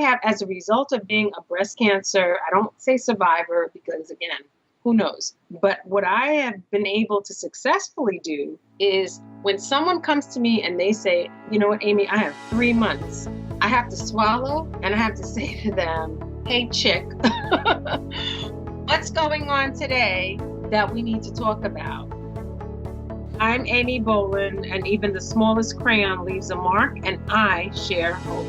have, as a result of being a breast cancer, I don't say survivor because, again, who knows? But what I have been able to successfully do is when someone comes to me and they say, you know what, Amy, I have 3 months. I have to swallow and I have to say to them, hey, chick, what's going on today that we need to talk about? I'm Emmy Bowllan, and even the smallest crayon leaves a mark, and I share hope.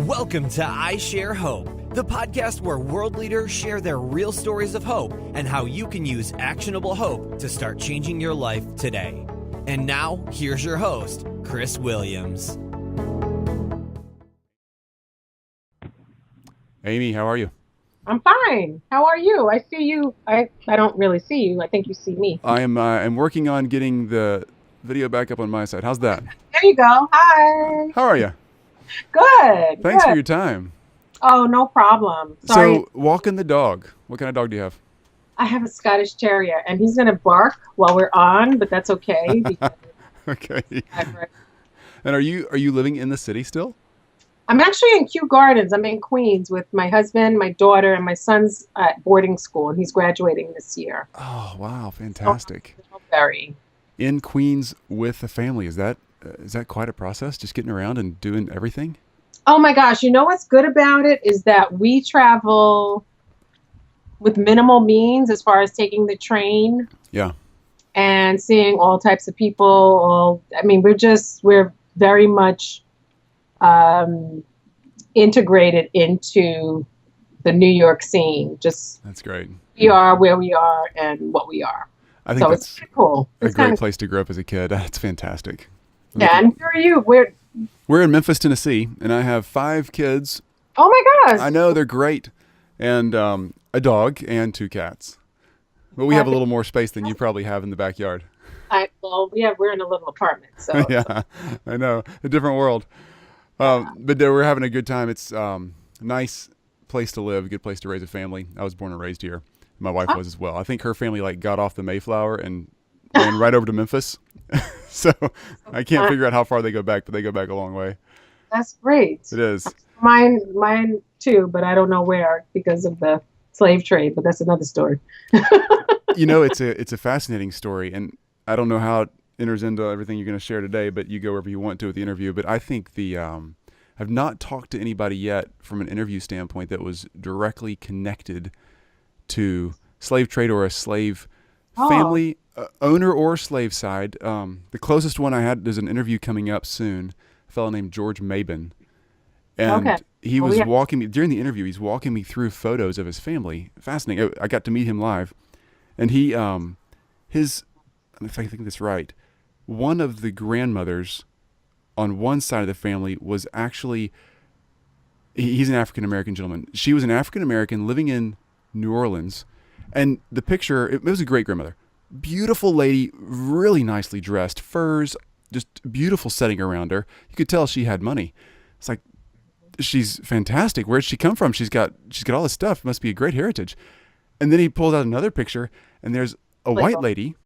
Welcome to I Share Hope, the podcast where world leaders share their real stories of hope and how you can use actionable hope to start changing your life today. And now, here's your host, Chris Williams. Amy, how are you? I'm fine. How are you? I see you. I don't really see you. I think you see me. I'm working on getting the video back up on my side. How's that? There you go. Hi. How are you? Good. Thanks good. for your time. Oh, no problem. Sorry. So, walking the dog. What kind of dog do you have? I have a Scottish Terrier, and he's going to bark while we're on, but that's okay. Because Okay. And are you living in the city still? I'm actually in Kew Gardens. I'm in Queens with my husband, my daughter, and my son's at boarding school, and he's graduating this year. Oh, wow. Fantastic. Very. In Queens with the family. Is that quite a process, just getting around and doing everything? Oh, my gosh. You know what's good about it is that we travel with minimal means as far as taking the train. Yeah. And seeing all types of people. We're very much integrated into the New York scene. That's great. We are where we are and what we are. I think that's it's cool. a great place to grow up as a kid. That's fantastic. Yeah, and where are you? We're in Memphis, Tennessee, and I have 5 kids. Oh my gosh! I know, they're great, and a dog and 2 cats. But we have a little more space than you probably have in the backyard. We're in a little apartment, so yeah, I know, a different world. But we're having a good time. It's a nice place to live, a good place to raise a family. I was born and raised here. My wife was as well. I think her family got off the Mayflower and ran right over to Memphis. So I can't figure out how far they go back, but they go back a long way. That's great. It is. Mine too, but I don't know where because of the slave trade. But that's another story. It's a fascinating story, and I don't know how it enters into everything you're going to share today, but you go wherever you want to with the interview. But I think I've not talked to anybody yet from an interview standpoint that was directly connected to slave trade or a slave family, owner or slave side. The closest one I had, there's an interview coming up soon, a fellow named George Maybin. And he was walking me, during the interview, he's walking me through photos of his family. Fascinating. I got to meet him live. And he, if I think this right, one of the grandmothers on one side of the family was actually, he's an African-American gentleman. She was an African-American living in New Orleans. And the picture, it was a great grandmother. Beautiful lady, really nicely dressed, furs, just beautiful setting around her. You could tell she had money. It's like, she's fantastic. Where'd she come from? She's got all this stuff. Must be a great heritage. And then he pulls out another picture, and there's a white lady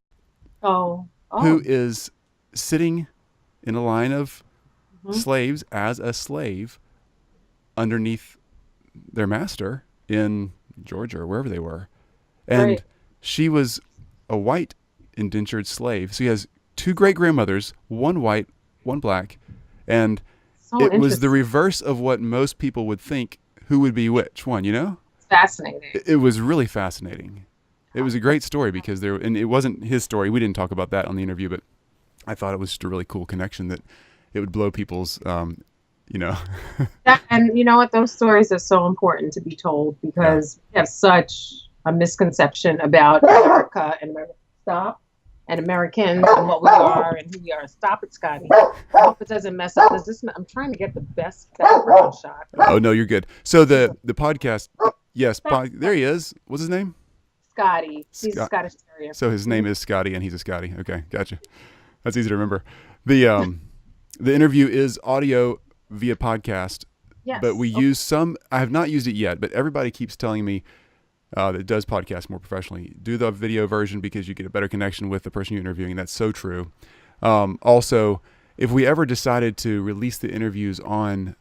who is sitting in a line of slaves as a slave underneath their master in Georgia or wherever they were. And she was a white indentured slave. So he has 2 great-grandmothers, one white, one black, and it was the reverse of what most people would think who would be which one, It's fascinating. It was really fascinating. It was a great story because and it wasn't his story. We didn't talk about that on the interview, but I thought it was just a really cool connection that it would blow people's, And you know what? Those stories are so important to be told because we have such a misconception about America and Americans and what we are and who we are. Stop it, Scotty. I hope it doesn't mess up. I'm trying to get the best background shot. Oh, no, you're good. So the podcast, yes, there he is. What's his name? Scotty. He's a Scottish Terrier. So his name is Scotty, and he's a Scotty. Okay, gotcha. That's easy to remember. The interview is audio via podcast, but we use some. I have not used it yet, but everybody keeps telling me that does podcasts more professionally, do the video version because you get a better connection with the person you're interviewing. And that's so true. Also, if we ever decided to release the interviews on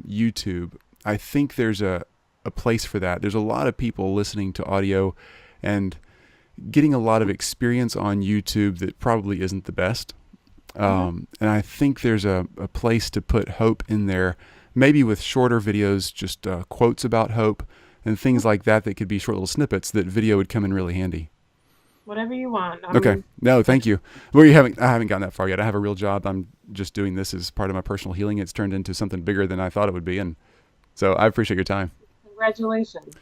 YouTube, I think there's a place for that. There's a lot of people listening to audio and getting a lot of experience on YouTube that probably isn't the best. And I think there's a place to put hope in there, maybe with shorter videos, just quotes about hope and things like that could be short little snippets that video would come in really handy. Whatever you want. Okay. No, thank you. Well, I haven't gotten that far yet. I have a real job. I'm just doing this as part of my personal healing. It's turned into something bigger than I thought it would be. And so I appreciate your time. Congratulations.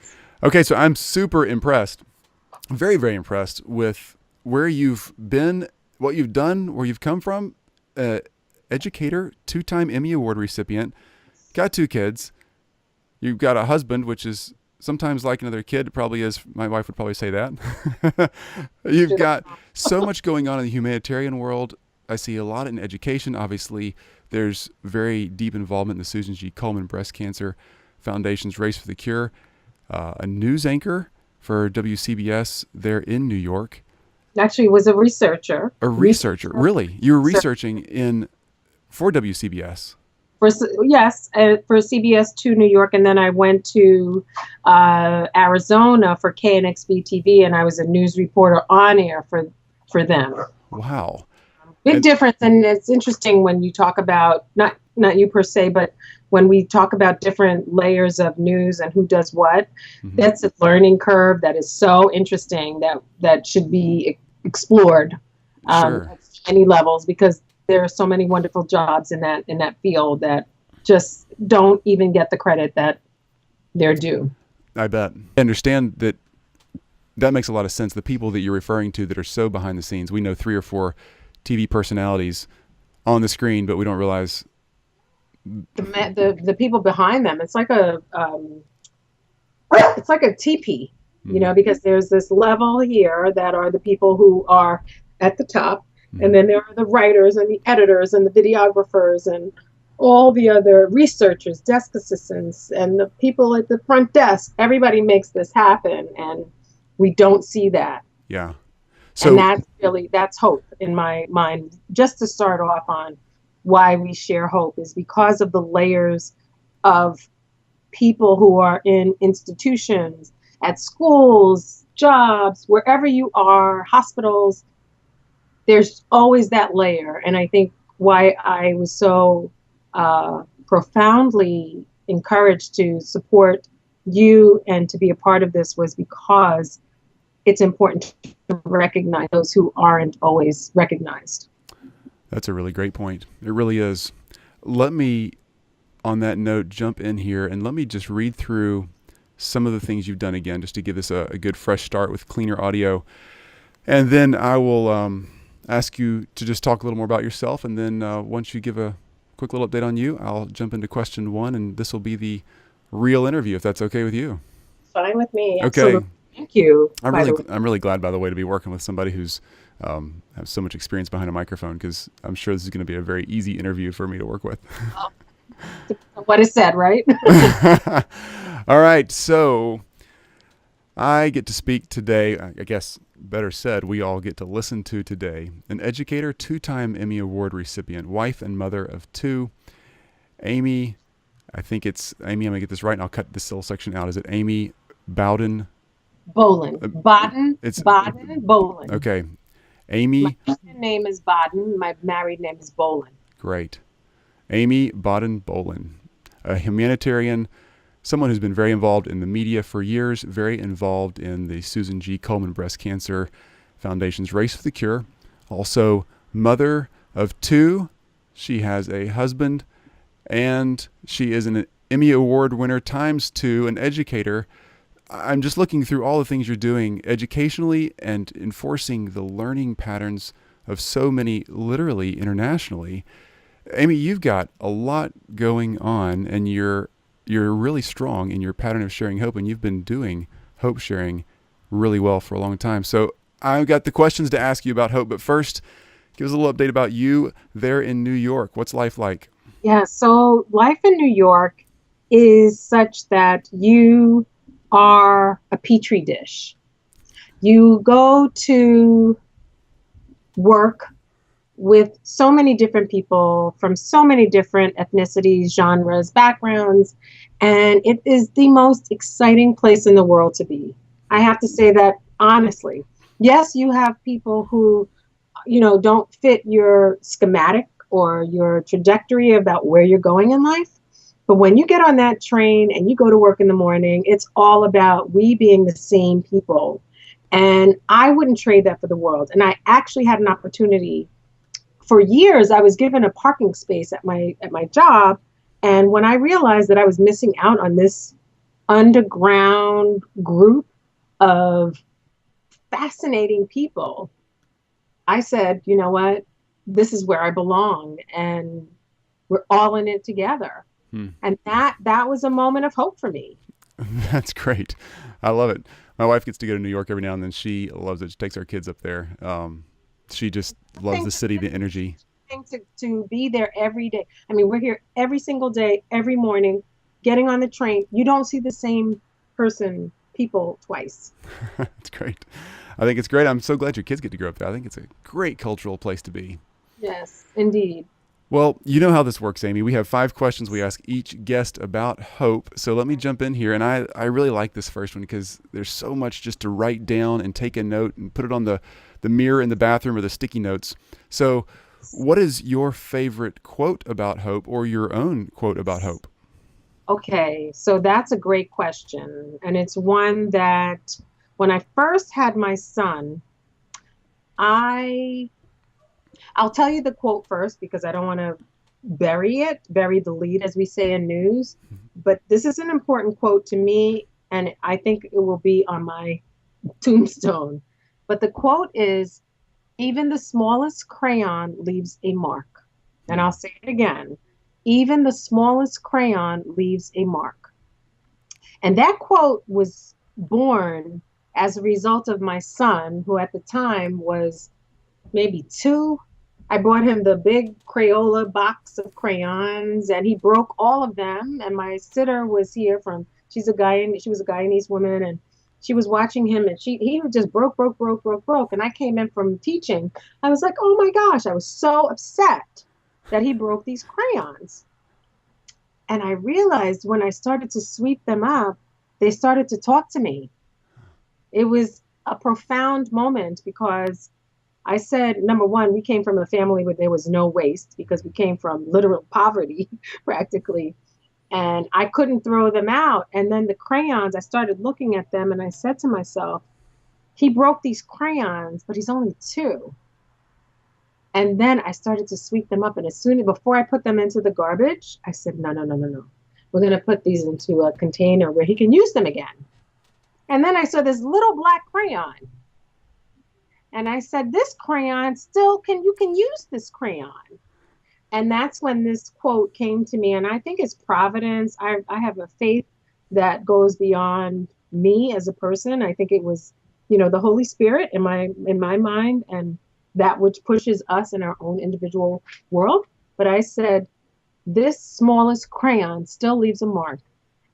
Okay. So I'm super impressed, very, very impressed with where you've been, what you've done, where you've come from. Educator, 2-time Emmy Award recipient, got 2 kids. You've got a husband, which is sometimes like another kid. It probably is. My wife would probably say that. You've got so much going on in the humanitarian world. I see a lot in education. Obviously, there's very deep involvement in the Susan G. Komen Breast Cancer Foundation's Race for the Cure. A news anchor for WCBS there in New York. Actually, was a researcher. A researcher, really? You were researching for WCBS? Yes, for CBS2 New York, and then I went to Arizona for KNXV TV, and I was a news reporter on air for them. Wow. Big difference, and it's interesting when you talk about, not you per se, but when we talk about different layers of news and who does what, that's a learning curve that is so interesting that should be explored at many levels, because there are so many wonderful jobs in that field that just don't even get the credit that they're due. I bet. I understand that makes a lot of sense. The people that you're referring to that are so behind the scenes, we know 3 or 4 TV personalities on the screen, but we don't realize the people behind them. It's like a teepee, because there's this level here that are the people who are at the top. And then there are the writers and the editors and the videographers and all the other researchers, desk assistants, and the people at the front desk. Everybody makes this happen, and we don't see that. Yeah. So, and that's hope in my mind. Just to start off on why we share hope is because of the layers of people who are in institutions, at schools, jobs, wherever you are, hospitals. There's always that layer. And I think why I was so profoundly encouraged to support you and to be a part of this was because it's important to recognize those who aren't always recognized. That's a really great point. It really is. Let me, on that note, jump in here and let me just read through some of the things you've done again, just to give us a good fresh start with cleaner audio. And then I will ask you to just talk a little more about yourself. And then once you give a quick little update on you, I'll jump into question 1, and this will be the real interview, if that's okay with you. Fine with me. Okay. Absolutely. Thank you. I'm really glad, by the way, to be working with somebody who's has so much experience behind a microphone, because I'm sure this is going to be a very easy interview for me to work with. What is said, right? All right. So I get to speak today, I guess better said, we all get to listen to today, an educator, 2-time Emmy Award recipient, wife and mother of 2. Amy, I think it's Amy, I'm going to get this right, and I'll cut this little section out. Is it Amy Bodden Bowllan. Bodden Bowllan. Okay. Amy. My husband's name is Bodden. My married name is Bowllan. Great. Amy Bodden Bowllan, a humanitarian, someone who's been very involved in the media for years, very involved in the Susan G. Komen Breast Cancer Foundation's Race for the Cure. Also, mother of 2. She has a husband, and she is an Emmy Award winner ×2, an educator. I'm just looking through all the things you're doing educationally and enforcing the learning patterns of so many, literally internationally. Amy, you've got a lot going on, and you're really strong in your pattern of sharing hope, and you've been doing hope sharing really well for a long time. So I've got the questions to ask you about hope, but first, give us a little update about you there in New York. What's life like? Yeah, so life in New York is such that you are a petri dish. You go to work with so many different people from so many different ethnicities, genres, backgrounds, and it is the most exciting place in the world to be. I have to say that honestly. Yes, you have people who, don't fit your schematic or your trajectory about where you're going in life. But when you get on that train and you go to work in the morning, it's all about we being the same people. And I wouldn't trade that for the world. And I actually had an opportunity. For years, I was given a parking space at my job. And when I realized that I was missing out on this underground group of fascinating people, I said, you know what? This is where I belong, and we're all in it together. And that was a moment of hope for me. That's great. I love it. My wife gets to go to New York every now and then. She loves it. She takes our kids up there. She just loves the city, the energy. To be there every day. I mean, we're here every single day, every morning, getting on the train. You don't see the same people twice. That's great. I think it's great. I'm so glad your kids get to grow up there. I think it's a great cultural place to be. Yes, indeed. Well, you know how this works, Amy. We have 5 questions we ask each guest about hope. So let me jump in here. And I really like this first one because there's so much just to write down and take a note and put it on the mirror in the bathroom or the sticky notes. So what is your favorite quote about hope, or your own quote about hope? Okay, so that's a great question. And it's one that when I first had my son, I'll tell you the quote first because I don't want to bury the lead, as we say in news. But this is an important quote to me, and I think it will be on my tombstone. But the quote is, "Even the smallest crayon leaves a mark." And I'll say it again. Even the smallest crayon leaves a mark. And that quote was born as a result of my son, who at the time was maybe 2. I bought him the big Crayola box of crayons, and he broke all of them. And my sitter was here she was a Guyanese woman, and she was watching him, and he just broke. And I came in from teaching. I was like, oh my gosh, I was so upset that he broke these crayons. And I realized when I started to sweep them up, they started to talk to me. It was a profound moment because I said, number one, we came from a family where there was no waste because we came from literal poverty practically. And I couldn't throw them out. And then the crayons, I started looking at them and I said to myself, he broke these crayons, but he's only 2. And then I started to sweep them up. And before I put them into the garbage, I said, no. We're going to put these into a container where he can use them again. And then I saw this little black crayon. And I said, this crayon you can use this crayon. And that's when this quote came to me. And I think it's providence. I have a faith that goes beyond me as a person. I think it was, the Holy Spirit in my mind, and that which pushes us in our own individual world. But I said, this smallest crayon still leaves a mark.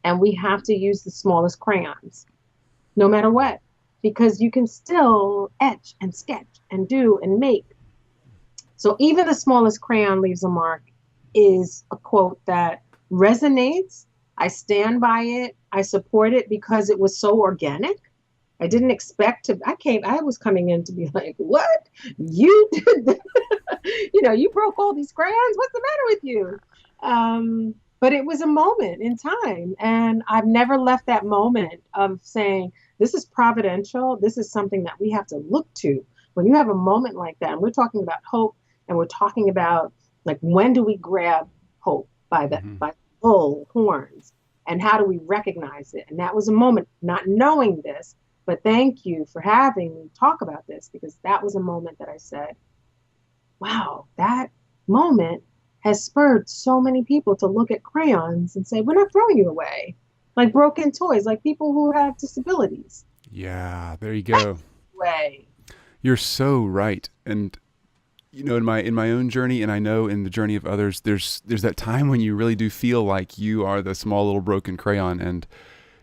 And we have to use the smallest crayons, no matter what, because you can still etch and sketch and do and make. So even the smallest crayon leaves a mark is a quote that resonates. I stand by it. I support it because it was so organic. I didn't expect I was coming in to be like, what? You did that? You broke all these crayons. What's the matter with you? But it was a moment in time. And I've never left that moment of saying, this is providential. This is something that we have to look to. When you have a moment like that, and we're talking about hope, and we're talking about, like, when do we grab hope by the bull horns, and how do we recognize it? And that was a moment, not knowing this, but thank you for having me talk about this, because that was a moment that I said, wow, that moment has spurred so many people to look at crayons and say, we're not throwing you away. Like broken toys, like people who have disabilities. Yeah, there you go. Way. You're so right. And in my own journey, and I know in the journey of others, there's that time when you really do feel like you are the small little broken crayon, and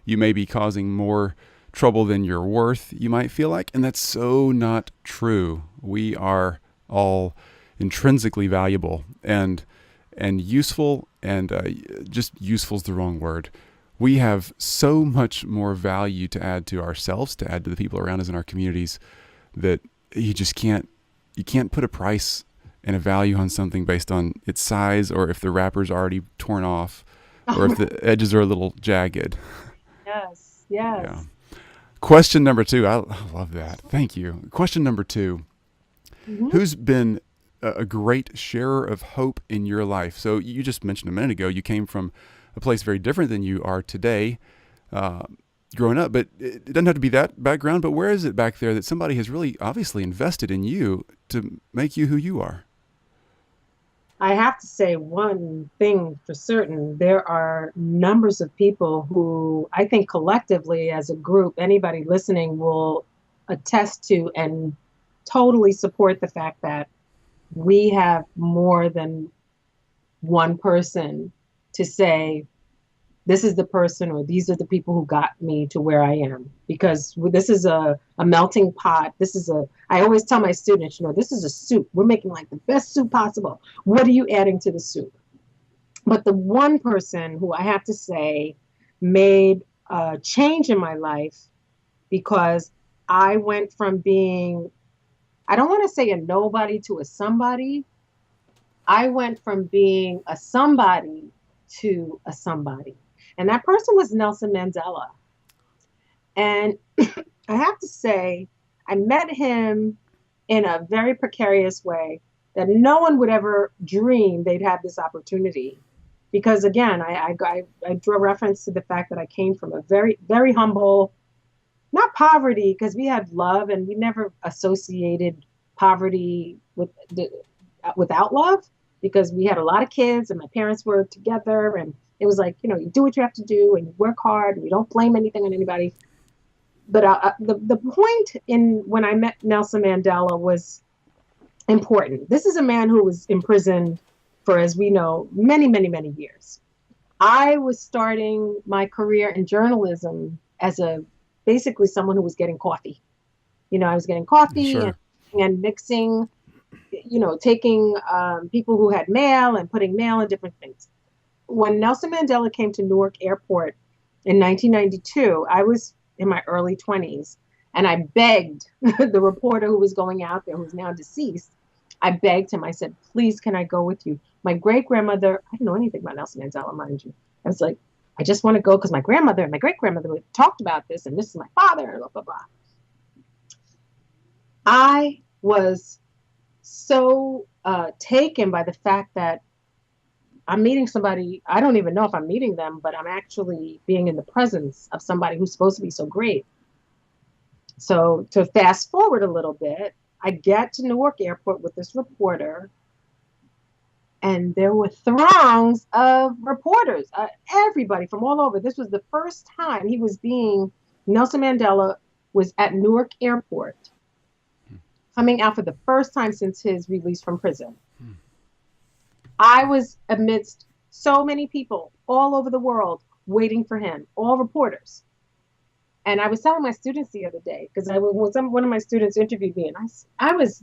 you may be causing more trouble than you're worth, you might feel like, and that's so not true. We are all intrinsically valuable and useful, and just useful is the wrong word. We have so much more value to add to ourselves, to add to the people around us in our communities, that you can't put a price and a value on something based on its size, or if the wrapper's already torn off, or if the edges are a little jagged. Yes. Yeah. Question number 2. I love that. Thank you. Question number 2. Mm-hmm. Who's been a great sharer of hope in your life? So you just mentioned a minute ago, you came from a place very different than you are today, growing up, but it doesn't have to be that background. But where is it back there that somebody has really obviously invested in you to make you who you are? I have to say one thing for certain. There are numbers of people who I think collectively as a group, anybody listening will attest to and totally support the fact that we have more than one person to say, this is the person or these are the people who got me to where I am. Because this is a melting pot. I always tell my students, this is a soup. We're making like the best soup possible. What are you adding to the soup? But the one person who I have to say made a change in my life, because I went from being, I don't want to say a nobody to a somebody. I went from being a somebody to a somebody. And that person was Nelson Mandela. And I have to say, I met him in a very precarious way that no one would ever dream they'd have this opportunity. Because again, I draw reference to the fact that I came from a very, very humble, not poverty, because we had love and we never associated poverty without love, because we had a lot of kids and my parents were together, and it was like, you do what you have to do and you work hard and you don't blame anything on anybody. But the point when I met Nelson Mandela was important. This is a man who was imprisoned for, as we know, many, many, many years. I was starting my career in journalism as basically someone who was getting coffee. I was getting coffee. Sure. and mixing, taking people who had mail and putting mail in different things. When Nelson Mandela came to Newark Airport in 1992, I was in my early 20s, and I begged the reporter who was going out there, who's now deceased. I begged him. I said, please, can I go with you? My great-grandmother, I didn't know anything about Nelson Mandela, mind you. I was like, I just want to go because my grandmother and my great-grandmother talked about this, and this is my father, and blah, blah, blah. I was so taken by the fact that I'm meeting somebody, I don't even know if I'm meeting them, but I'm actually being in the presence of somebody who's supposed to be so great. So to fast forward a little bit, I get to Newark Airport with this reporter, and there were throngs of reporters, everybody from all over. This was the first time Nelson Mandela was at Newark Airport, coming out for the first time since his release from prison. I was amidst so many people all over the world waiting for him, all reporters. And I was telling my students the other day, because one of my students interviewed me, and I was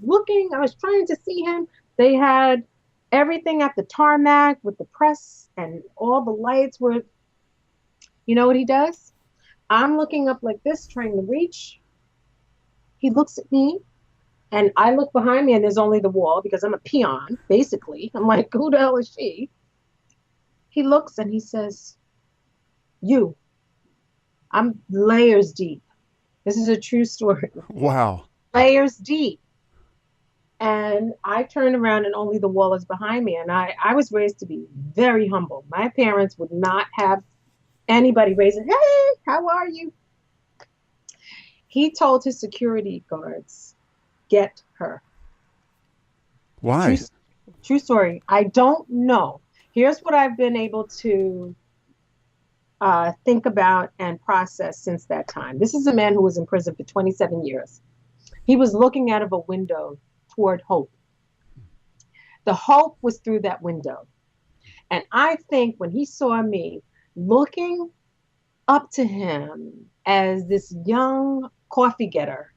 trying to see him. They had everything at the tarmac with the press, and all the lights were, you know what he does? I'm looking up like this, trying to reach. He looks at me. And I look behind me and there's only the wall because I'm a peon, basically. I'm like, who the hell is she? He looks and he says, you. I'm layers deep. This is a true story. Wow. Layers deep. And I turn around and only the wall is behind me. And I was raised to be very humble. My parents would not have anybody raising, hey, how are you? He told his security guards, get her. Why? True story. I don't know. Here's what I've been able to think about and process since that time. This is a man who was in prison for 27 years. He was looking out of a window toward hope. The hope was through that window. And I think when he saw me looking up to him as this young coffee getter,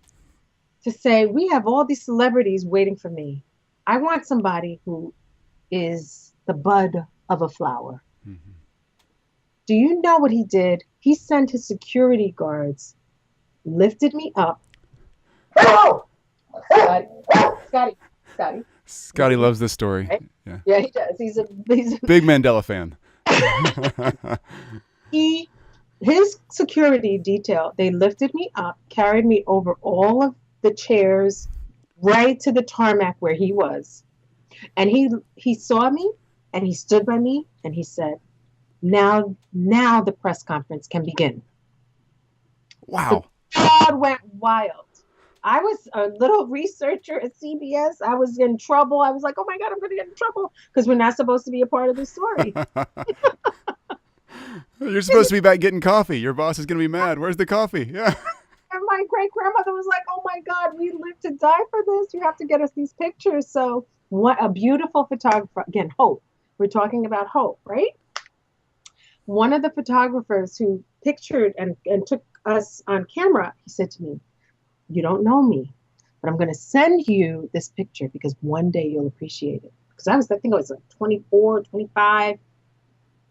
to say, we have all these celebrities waiting for me. I want somebody who is the bud of a flower. Mm-hmm. Do you know what he did? He sent his security guards, lifted me up. Oh! Scotty. Scotty loves this story. Right? Yeah. Yeah, he does. He's a Big Mandela fan. His security detail, they lifted me up, carried me over all of the chairs right to the tarmac where he was. And he saw me and he stood by me and he said, now the press conference can begin. Wow. The crowd went wild. I was a little researcher at CBS. I was in trouble. I was like, oh my God, I'm going to get in trouble because we're not supposed to be a part of the story. You're supposed to be back getting coffee. Your boss is going to be mad. Where's the coffee? Yeah. And my great-grandmother was like, oh my God, we live to die for this. You have to get us these pictures. So what a beautiful photographer. Again, hope. We're talking about hope, right? One of the photographers who pictured and took us on camera, he said to me, you don't know me, but I'm going to send you this picture because one day you'll appreciate it. Because I think I was like 24, 25.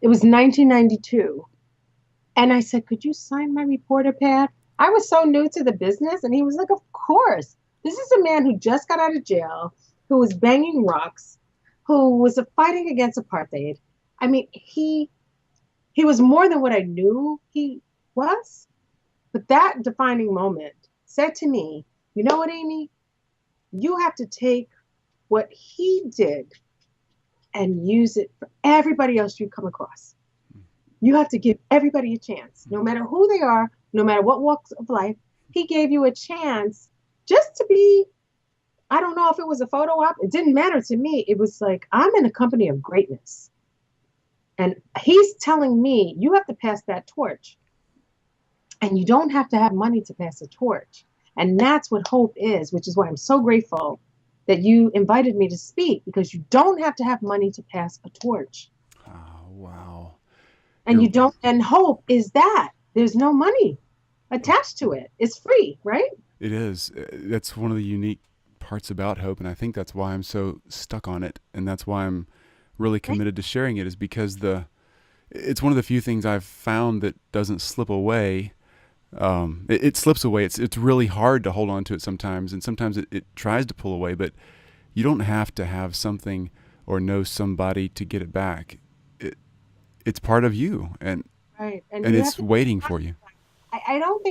It was 1992. And I said, could you sign my reporter pad? I was so new to the business. And he was like, of course. This is a man who just got out of jail, who was banging rocks, who was fighting against apartheid. I mean, he was more than what I knew he was. But that defining moment said to me, you know what, Amy? You have to take what he did and use it for everybody else you come across. You have to give everybody a chance, no matter who they are, no matter what walks of life. He gave you a chance just to be, I don't know if it was a photo op. It didn't matter to me. It was like, I'm in a company of greatness. And he's telling me, you have to pass that torch. And you don't have to have money to pass a torch. And that's what hope is, which is why I'm so grateful that you invited me to speak, because you don't have to have money to pass a torch. Oh, wow. And hope is that there's no money attached to it. It's free, right? It is. That's one of the unique parts about hope. And I think that's why I'm so stuck on it. And that's why I'm really committed to sharing it, is because it's one of the few things I've found that doesn't slip away. It slips away. It's really hard to hold on to it sometimes. And sometimes it tries to pull away, but you don't have to have something or know somebody to get it back. It's part of you, and right. And it's waiting for you. I don't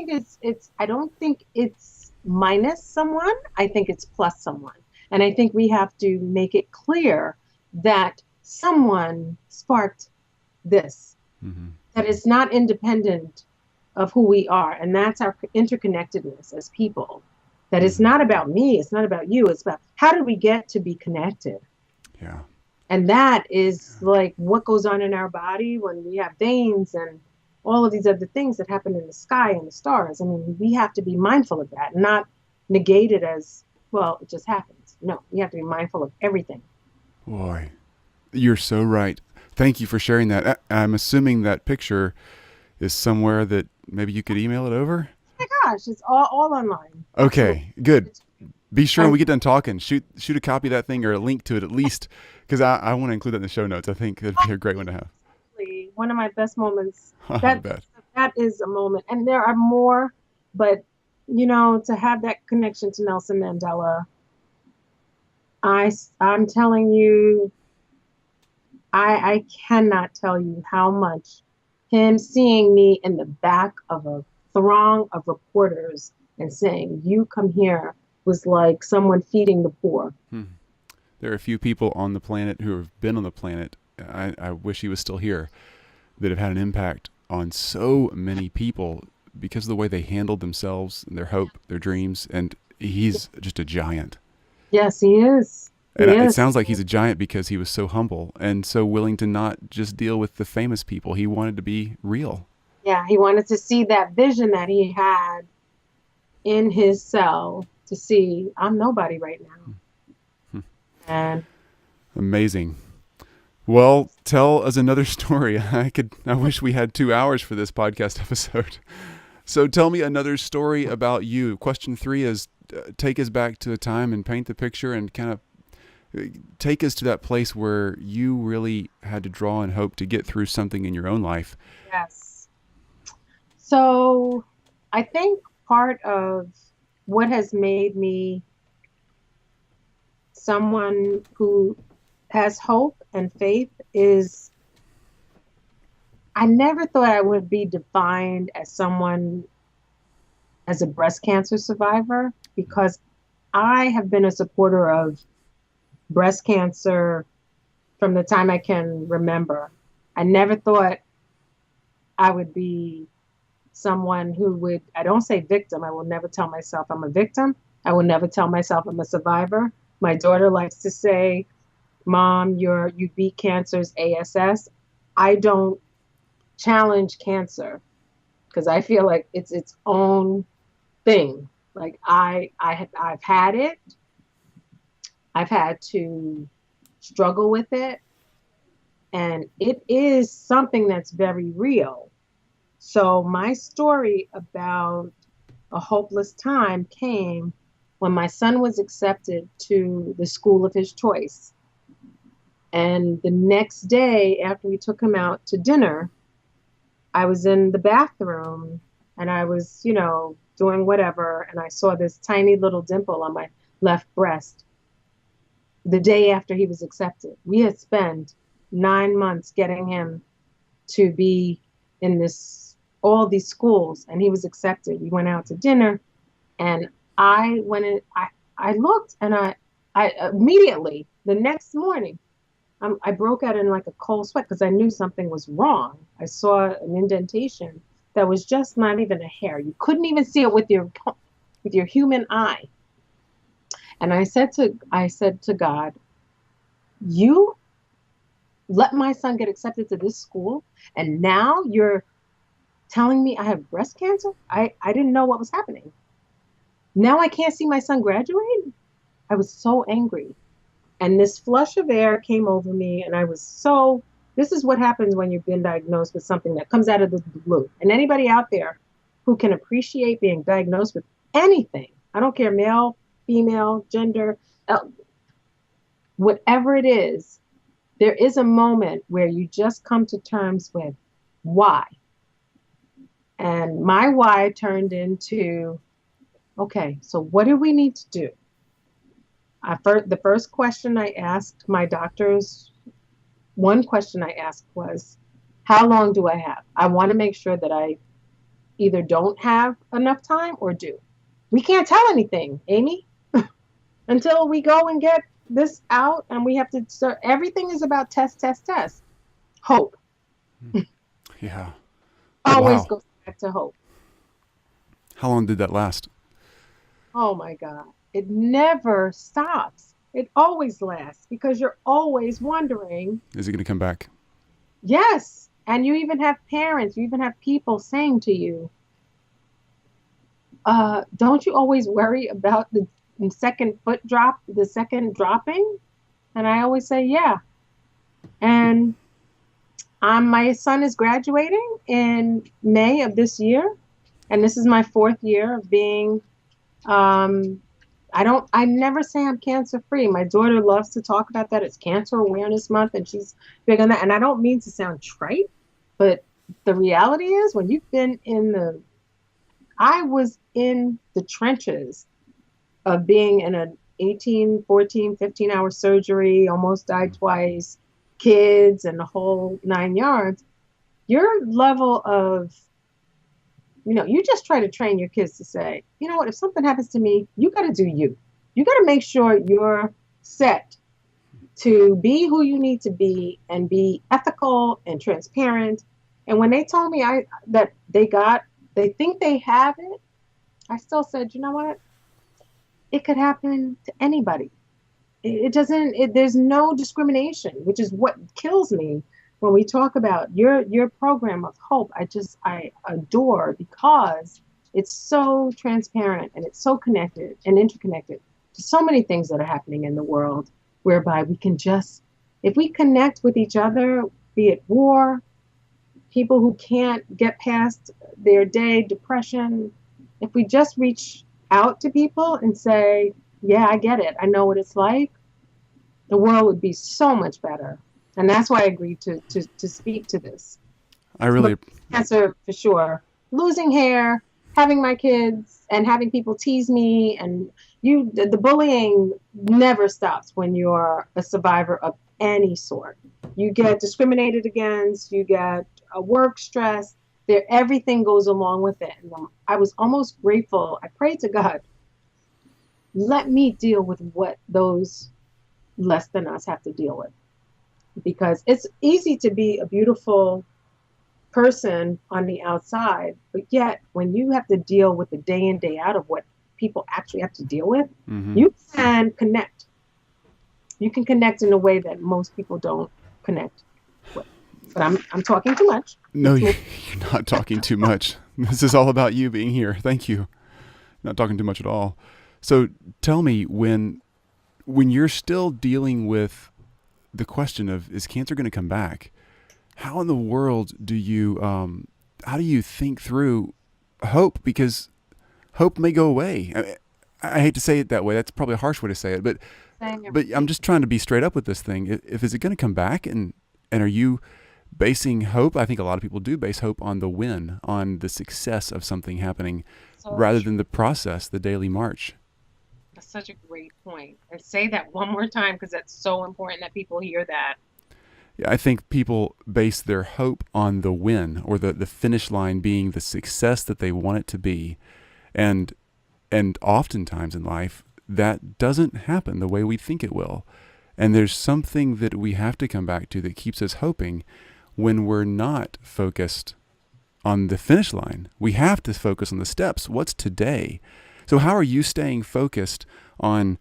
think it's minus someone. I think it's plus someone. And I think we have to make it clear that someone sparked this, that it's not independent of who we are. And that's our interconnectedness as people. That it's not about me. It's not about you. It's about how do we get to be connected? Yeah. And that is like what goes on in our body when we have veins and all of these other things that happen in the sky and the stars. I mean, we have to be mindful of that, not negate it as, well, it just happens. No, we have to be mindful of everything. Boy, you're so right. Thank you for sharing that. I'm assuming that picture is somewhere that maybe you could email it over? Oh my gosh, it's all online. Okay, good. Be sure when we get done talking, shoot a copy of that thing or a link to it at least, because I want to include that in the show notes. I think it'd be a great one to have. One of my best moments. I bet. That is a moment. And there are more, but, to have that connection to Nelson Mandela, I'm telling you, I cannot tell you how much him seeing me in the back of a throng of reporters and saying, you come here, was like someone feeding the poor. There are a few people on the planet who have been on the planet, I wish he was still here, that have had an impact on so many people because of the way they handled themselves and their hope, their dreams. And he's just a giant. Yes, he is. It sounds like he's a giant because he was so humble and so willing to not just deal with the famous people. He wanted to be real. Yeah, he wanted to see that vision that he had in his cell to see, I'm nobody right now. And amazing. Well, tell us another story. I wish we had 2 hours for this podcast episode. So tell me another story about you. Question 3 is take us back to a time and paint the picture and kind of Take us to that place where you really had to draw on hope to get through something in your own life. Yes. So I think part of what has made me someone who has hope and faith is I never thought I would be defined as someone as a breast cancer survivor, because I have been a supporter of breast cancer from the time I can remember. I never thought I would be someone who would, I don't say victim, I will never tell myself I'm a victim. I will never tell myself I'm a survivor. My daughter likes to say, Mom, you beat cancer's ASS. I don't challenge cancer because I feel like it's its own thing. Like I've had it. I've had to struggle with it. And it is something that's very real. So my story about a hopeless time came when my son was accepted to the school of his choice. And the next day after we took him out to dinner, I was in the bathroom and I was, doing whatever. And I saw this tiny little dimple on my left breast the day after he was accepted. We had spent 9 months getting him to be in all these schools, and he was accepted. We went out to dinner, and I went in, I looked, and I immediately, the next morning, I broke out in like a cold sweat because I knew something was wrong. I saw an indentation that was just not even a hair. You couldn't even see it with your human eye. And I said to God, you let my son get accepted to this school, and now you're telling me I have breast cancer? I didn't know what was happening. Now I can't see my son graduate? I was so angry. And this flush of air came over me, and this is what happens when you've been diagnosed with something that comes out of the blue. And anybody out there who can appreciate being diagnosed with anything, I don't care, male, female, gender, whatever it is, there is a moment where you just come to terms with why. And my why turned into, okay, so what do we need to do? The first question I asked my doctors, one question I asked was, how long do I have? I want to make sure that I either don't have enough time or do. We can't tell anything, Amy, until we go and get this out, and we have to start. Everything is about test. Hope. Yeah. Always goes back to hope. How long did that last? Oh my God. It never stops. It always lasts because you're always wondering, is it going to come back? Yes. And you even have parents, you even have people saying to you, don't you always worry about the second foot drop, the second dropping? And I always say, yeah. And my son is graduating in May of this year. And this is my 4th year of being, I never say I'm cancer free. My daughter loves to talk about that. It's Cancer Awareness Month, and she's big on that. And I don't mean to sound trite, but the reality is when you've been I was in the trenches of being in an 18, 14, 15-hour surgery, almost died twice, kids, and the whole 9 yards. Your level of, you just try to train your kids to say, you know what, if something happens to me, you got to do you. You got to make sure you're set to be who you need to be and be ethical and transparent. And when they told me that they think they have it, I still said, you know what? It could happen to anybody. There's no discrimination, which is what kills me when we talk about your program of hope. I adore because it's so transparent and it's so connected and interconnected to so many things that are happening in the world, whereby we can just, if we connect with each other, be it war, people who can't get past their day, depression, if we just reach out to people and say, yeah, I get it, I know what it's like, the world would be so much better. And that's why I agreed to speak to this. I really cancer for sure. Losing hair, having my kids, and having people tease me, and the bullying never stops when you're a survivor of any sort. You get discriminated against, you get a work stress. Everything goes along with it. And I was almost grateful. I prayed to God, let me deal with what those less than us have to deal with. Because it's easy to be a beautiful person on the outside, but yet when you have to deal with the day in, day out of what people actually have to deal with, you can connect. You can connect in a way that most people don't connect with. But I'm talking too much. No, you're not talking too much. This is all about you being here. Thank you. Not talking too much at all. So tell me, when you're still dealing with the question of, is cancer going to come back? How in the world do you, how do you think through hope? Because hope may go away. I hate to say it that way. That's probably a harsh way to say it, but I'm just trying to be straight up with this thing. Is it going to come back? And are you basing hope? I think a lot of people do base hope on the win, on the success of something happening, rather than the process, the daily march. That's such a great point. And say that one more time, because that's so important that people hear that. Yeah, I think people base their hope on the win, or the finish line being the success that they want it to be. And oftentimes in life, that doesn't happen the way we think it will. And there's something that we have to come back to that keeps us hoping when we're not focused on the finish line. We have to focus on the steps. What's today? So how are you staying focused on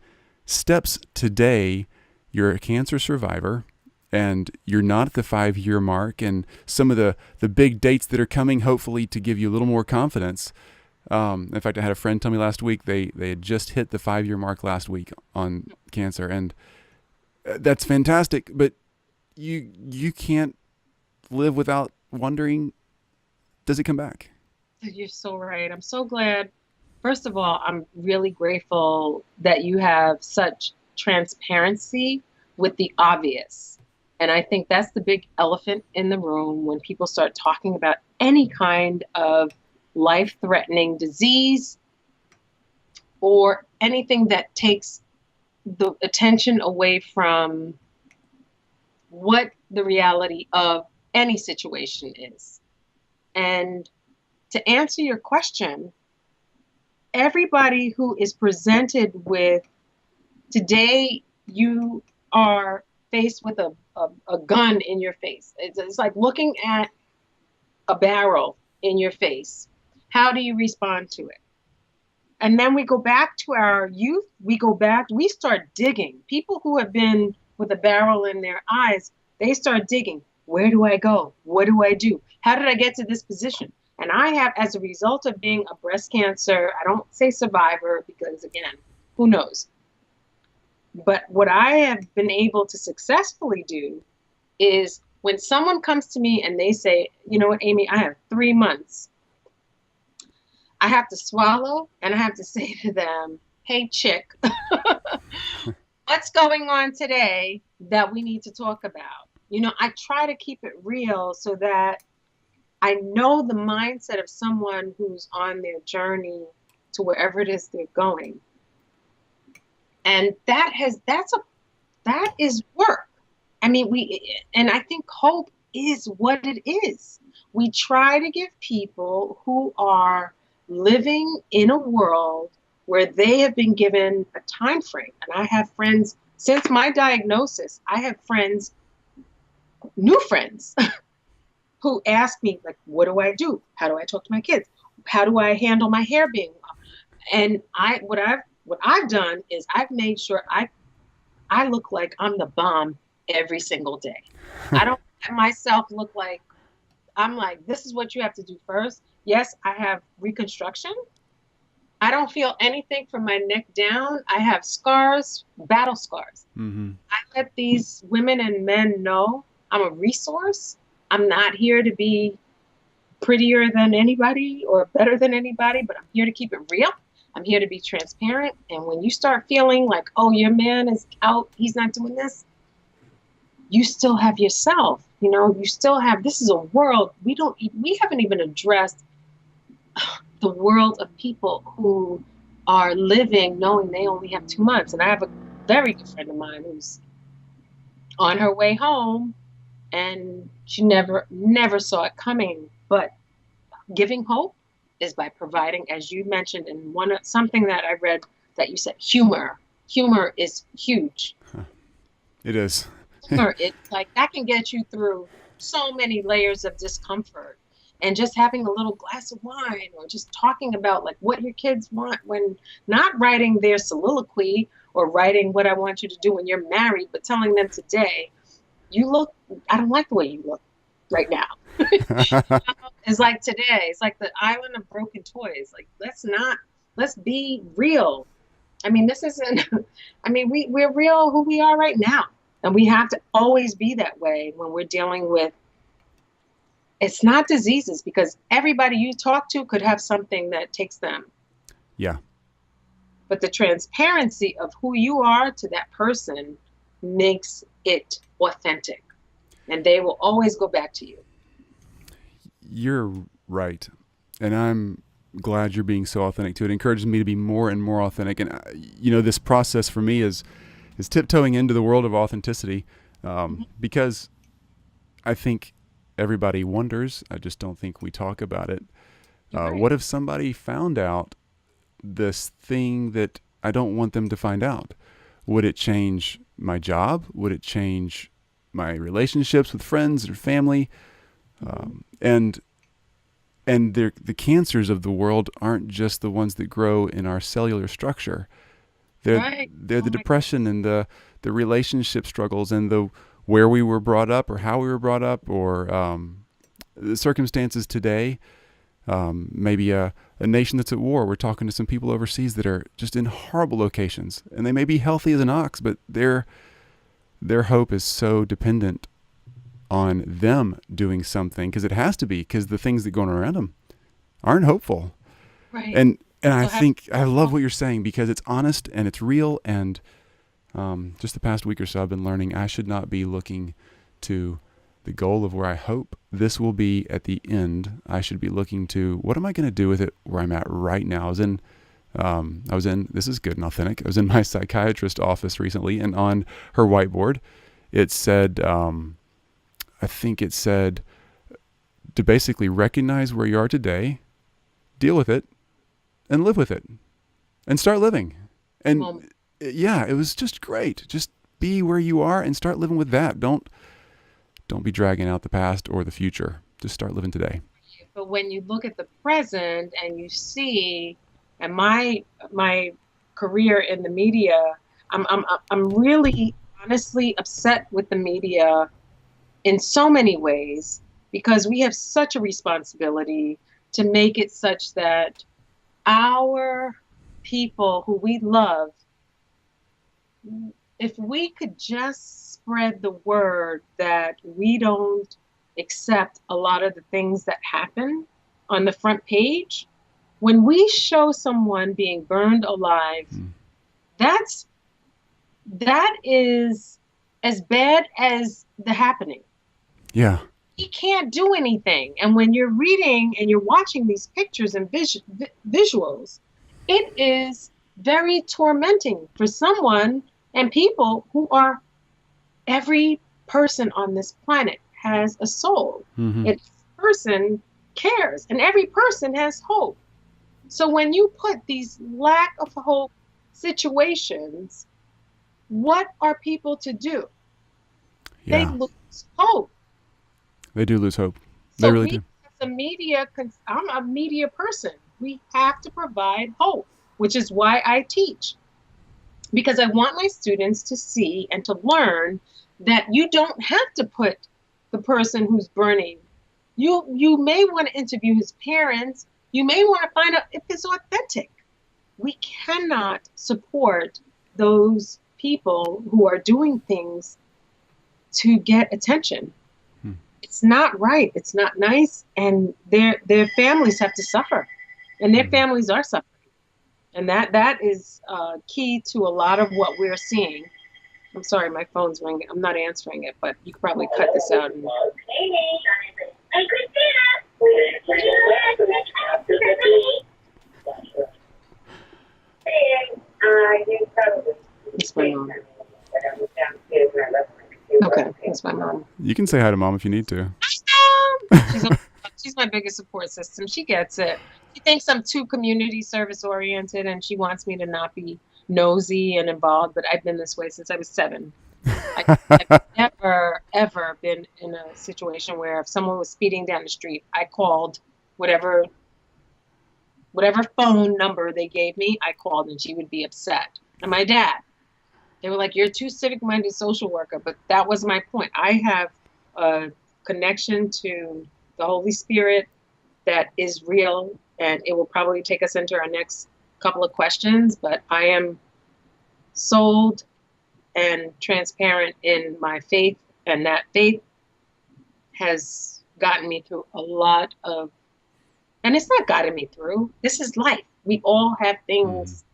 steps today? You're a cancer survivor, and you're not at the 5-year mark, and some of the big dates that are coming, hopefully, to give you a little more confidence. In fact, I had a friend tell me last week they had just hit the 5-year mark last week on cancer, and that's fantastic. But you can't live without wondering, does it come back? You're so right. I'm so glad. First of all, I'm really grateful that you have such transparency with the obvious. And I think that's the big elephant in the room when people start talking about any kind of life-threatening disease or anything that takes the attention away from what the reality of any situation is. And to answer your question, everybody who is presented with, today you are faced with a gun in your face. It's like looking at a barrel in your face. How do you respond to it? And then we go back to our youth. We start digging. People who have been with a barrel in their eyes, they start digging. Where do I go? What do I do? How did I get to this position? And I have, as a result of being a breast cancer, I don't say survivor because, again, who knows? But what I have been able to successfully do is when someone comes to me and they say, you know what, Amy, I have 3 months. I have to swallow and I have to say to them, hey, chick, what's going on today that we need to talk about? You know, I try to keep it real so that I know the mindset of someone who's on their journey to wherever it is they're going. And that is work. I mean, and I think hope is what it is. We try to give people who are living in a world where they have been given a time frame. And I have friends, since my diagnosis, I have friends, new friends, who ask me, like, what do I do? How do I talk to my kids? How do I handle my hair being up? And what I've done is I've made sure I look like I'm the bomb every single day. I don't let myself look like, I'm like, this is what you have to do first. Yes, I have reconstruction. I don't feel anything from my neck down. I have scars, battle scars. Mm-hmm. I let these women and men know I'm a resource. I'm not here to be prettier than anybody or better than anybody, but I'm here to keep it real. I'm here to be transparent. And when you start feeling like, oh, your man is out, he's not doing this, you still have yourself. You know, you still have, this is a world, we haven't even addressed the world of people who are living knowing they only have 2 months. And I have a very good friend of mine who's on her way home and she never saw it coming. But giving hope is by providing, as you mentioned in something that I read that you said, humor. Humor is huge. It is. Humor, it's like that can get you through so many layers of discomfort. And just having a little glass of wine or just talking about like what your kids want when not writing their soliloquy or writing what I want you to do when you're married, but telling them today, I don't like the way you look right now. It's like today, it's like the island of broken toys. Like, let's be real. I mean, this isn't, we're real who we are right now. And we have to always be that way when we're dealing with, it's not diseases, because everybody you talk to could have something that takes them. Yeah. But the transparency of who you are to that person makes it authentic. And they will always go back to you. You're right. And I'm glad you're being so authentic too. It encourages me to be more and more authentic. And, this process for me is tiptoeing into the world of authenticity because I think everybody wonders. I just don't think we talk about it. Right. What if somebody found out this thing that I don't want them to find out? Would it change my job? Would it change my relationships with friends or family? And the cancers of the world aren't just the ones that grow in our cellular structure. They're the depression and the relationship struggles and the where we were brought up or how we were brought up or the circumstances today. Maybe a nation that's at war. We're talking to some people overseas that are just in horrible locations, and they may be healthy as an ox, but their hope is so dependent on them doing something, because it has to be, because the things that go on around them aren't hopeful. Right. And I think I love what you're saying, because it's honest and it's real. And just the past week or so, I've been learning I should not be looking to the goal of where I hope this will be at the end. I should be looking to what am I going to do with it where I'm at right now. I was in, this is good and authentic. I was in my psychiatrist office recently, and on her whiteboard, it said, I think it said to basically recognize where you are today, deal with it, and live with it, and start living. And yeah, it was just great. Just be where you are and start living with that. Don't be dragging out the past or the future. Just start living today. But when you look at the present and you see, and my career in the media, I'm really honestly upset with the media in so many ways, because we have such a responsibility to make it such that our people who we love, if we could just spread the word that we don't accept a lot of the things that happen on the front page, when we show someone being burned alive, that is as bad as the happening. Yeah. He can't do anything. And when you're reading and you're watching these pictures and visuals, it is very tormenting for someone and people who are, every person on this planet has a soul. Mm-hmm. Every person cares, and every person has hope. So when you put these lack of hope situations, what are people to do? Yeah. They lose hope. They do lose hope. So they really do. As a media, I'm a media person. We have to provide hope, which is why I teach. Because I want my students to see and to learn that you don't have to put the person who's burning. You may want to interview his parents. You may want to find out if it's authentic. We cannot support those people who are doing things to get attention. It's not right. It's not nice. And their families have to suffer. And their families are suffering. And that is key to a lot of what we're seeing. I'm sorry, my phone's ringing. I'm not answering it, but you could probably cut this out. It's my mom. Okay, that's my mom. You can say hi to Mom if you need to. She's my biggest support system. She gets it. She thinks I'm too community service oriented, and she wants me to not be nosy and involved. But I've been this way since I was 7. I've never, ever been in a situation where if someone was speeding down the street, I called whatever phone number they gave me, I called, and she would be upset. And my dad, they were like, "You're too civic-minded social worker," but that was my point. I have a connection to the Holy Spirit that is real, and it will probably take us into our next couple of questions, but I am sold and transparent in my faith, and that faith has gotten me through a lot of, and it's not gotten me through, this is life. We all have things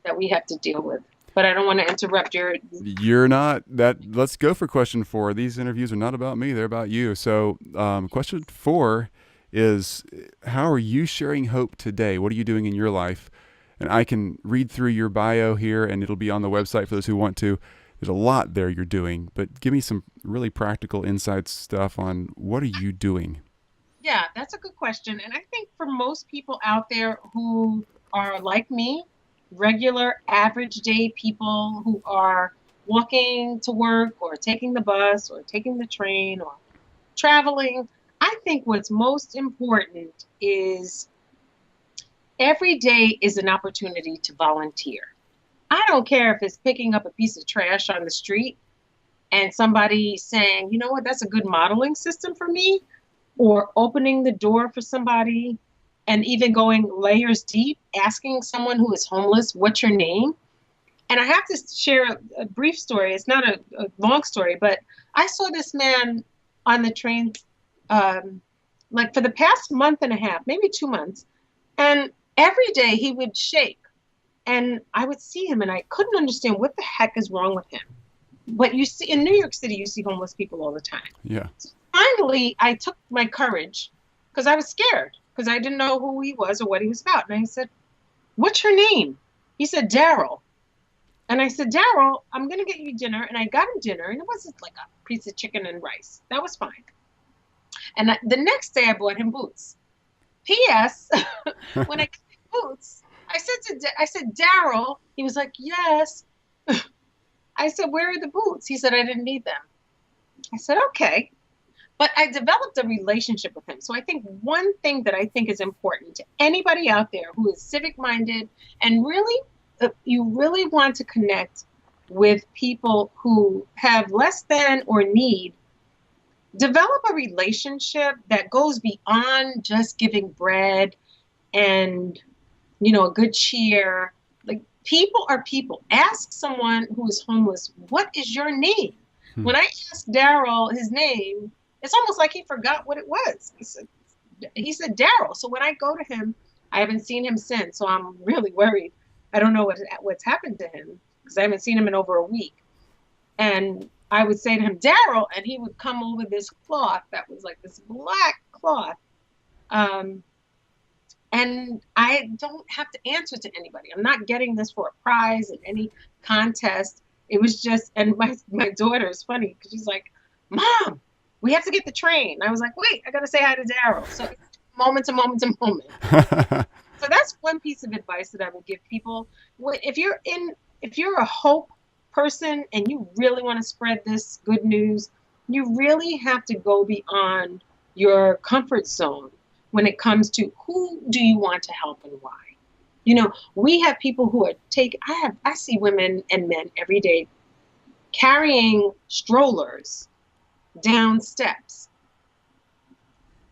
that we have to deal with. But I don't want to interrupt your... You're not. Let's go for question 4. These interviews are not about me. They're about you. So question 4 is, how are you sharing hope today? What are you doing in your life? And I can read through your bio here, and it'll be on the website for those who want to. There's a lot there you're doing, but give me some really practical inside stuff on what are you doing? Yeah, that's a good question. And I think for most people out there who are like me, regular average day people who are walking to work or taking the bus or taking the train or traveling, I think what's most important is every day is an opportunity to volunteer. I don't care if it's picking up a piece of trash on the street and somebody saying, "You know what, that's a good modeling system for me," or opening the door for somebody, and even going layers deep, asking someone who is homeless, "What's your name?" And I have to share a brief story. It's not a long story, but I saw this man on the train like for the past month and a half, maybe 2 months. And every day he would shake. And I would see him and I couldn't understand what the heck is wrong with him. But you see, in New York City, you see homeless people all the time. Yeah. So finally, I took my courage because I was scared because I didn't know who he was or what he was about. And I said, "What's your name?" He said, "Daryl." And I said, "Daryl, I'm going to get you dinner." And I got him dinner, and it wasn't like a piece of chicken and rice. That was fine. And the next day I bought him boots. P.S. When I got him boots, I said, "Daryl." He was like, "Yes." I said, "Where are the boots?" He said, "I didn't need them." I said, "Okay." But I developed a relationship with him. So I think one thing that I think is important to anybody out there who is civic minded and really, you really want to connect with people who have less than or need, develop a relationship that goes beyond just giving bread and, a good cheer. Like, people are people. Ask someone who is homeless, "What is your name?" When I asked Daryl his name, it's almost like he forgot what it was. He said Daryl. So when I go to him, I haven't seen him since. So I'm really worried. I don't know what's happened to him because I haven't seen him in over a week. And I would say to him, "Daryl," and he would come over this cloth that was like this black cloth. And I don't have to answer to anybody. I'm not getting this for a prize in any contest. It was just, and my daughter is funny because she's like, "Mom, we have to get the train." I was like, "Wait, I got to say hi to Daryl." So moment to moment to moment. So that's one piece of advice that I would give people. If you're a hope person and you really want to spread this good news, you really have to go beyond your comfort zone when it comes to who do you want to help and why. We have people who are I see women and men every day carrying strollers down steps.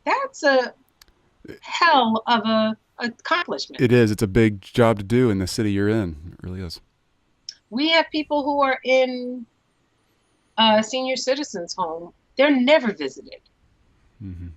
That's a hell of a accomplishment. It is. It's a big job to do in the city you're in. It really is. We have people who are in senior citizens' home. They're never visited. Mm-hmm.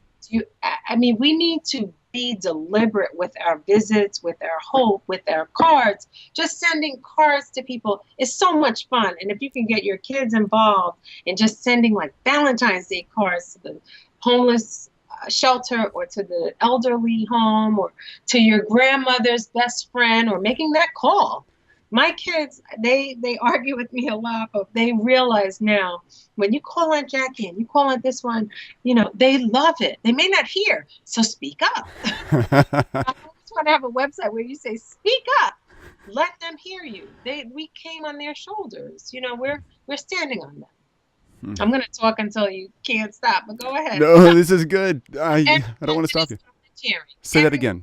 We need to be deliberate with our visits, with our hope, with our cards. Just sending cards to people is so much fun. And if you can get your kids involved in just sending like Valentine's Day cards to the homeless shelter or to the elderly home or to your grandmother's best friend or making that call. My kids, they argue with me a lot, but they realize now when you call on Jackie and you call on this one, they love it. They may not hear, so speak up. I just want to have a website where you say, speak up, let them hear you. We came on their shoulders. We're standing on them. I'm going to talk until you can't stop, but go ahead. No, this is good. I don't want to stop you. Say that again.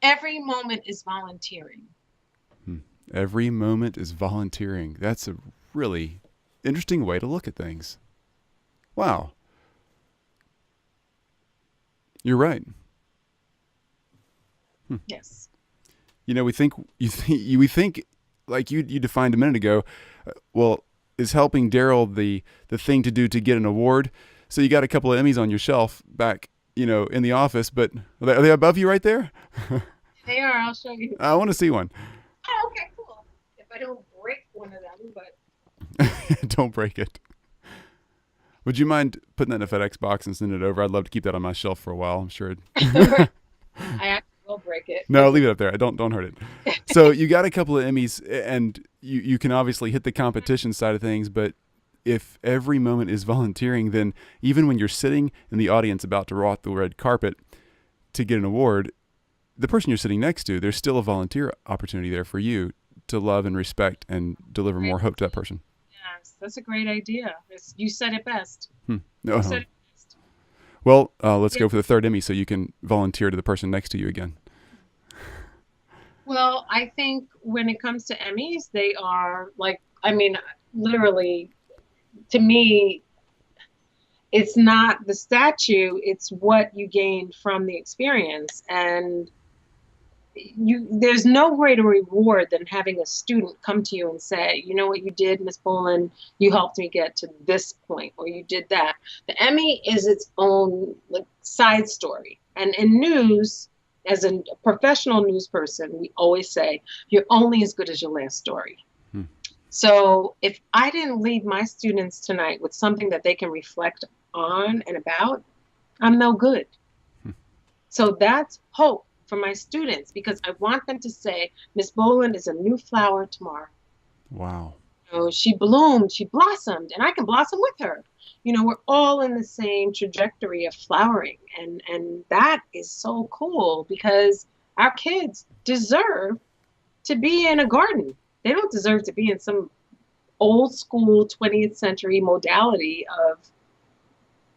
Every moment is volunteering. Every moment is volunteering. That's a really interesting way to look at things. Wow. You're right. Yes. We think like you defined a minute ago, well, is helping Daryl the thing to do to get an award. So you got a couple of Emmys on your shelf back, in the office, but are they above you right there? They are. I'll show you. I want to see one. Oh, okay, cool. If I don't break one of them, but don't break it. Would you mind putting that in a FedEx box and sending it over? I'd love to keep that on my shelf for a while. I'm sure. I actually will break it. No, leave it up there. Don't hurt it. So you got a couple of Emmys, and you can obviously hit the competition side of things. But if every moment is volunteering, then even when you're sitting in the audience about to walk the red carpet to get an award, the person you're sitting next to, there's still a volunteer opportunity there for you to love and respect and deliver more hope to that person. Yes, that's a great idea. You said it best. No, you said it best. Well, let's go for the third Emmy so you can volunteer to the person next to you again. Well, I think when it comes to Emmys, they are literally, to me, it's not the statue, it's what you gained from the experience. And there's no greater reward than having a student come to you and say, you know what you did, Miss Bowllan, you helped me get to this point, or you did that. The Emmy is its own side story. And in news, as a professional news person, we always say, you're only as good as your last story. So if I didn't leave my students tonight with something that they can reflect on and about, I'm no good. So that's hope for my students, because I want them to say, Miss Bowllan is a new flower tomorrow. Wow. She bloomed, she blossomed, and I can blossom with her. We're all in the same trajectory of flowering, and that is so cool, because our kids deserve to be in a garden. They don't deserve to be in some old school 20th century modality of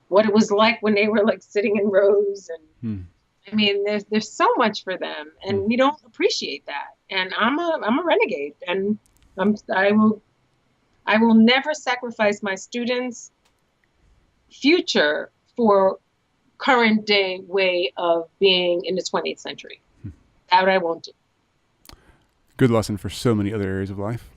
what it was like when they were sitting in rows. And I mean, there's so much for them, and we don't appreciate that. And I'm a renegade, and I will never sacrifice my students' future for current day way of being in the 20th century. That I won't do. Good lesson for so many other areas of life.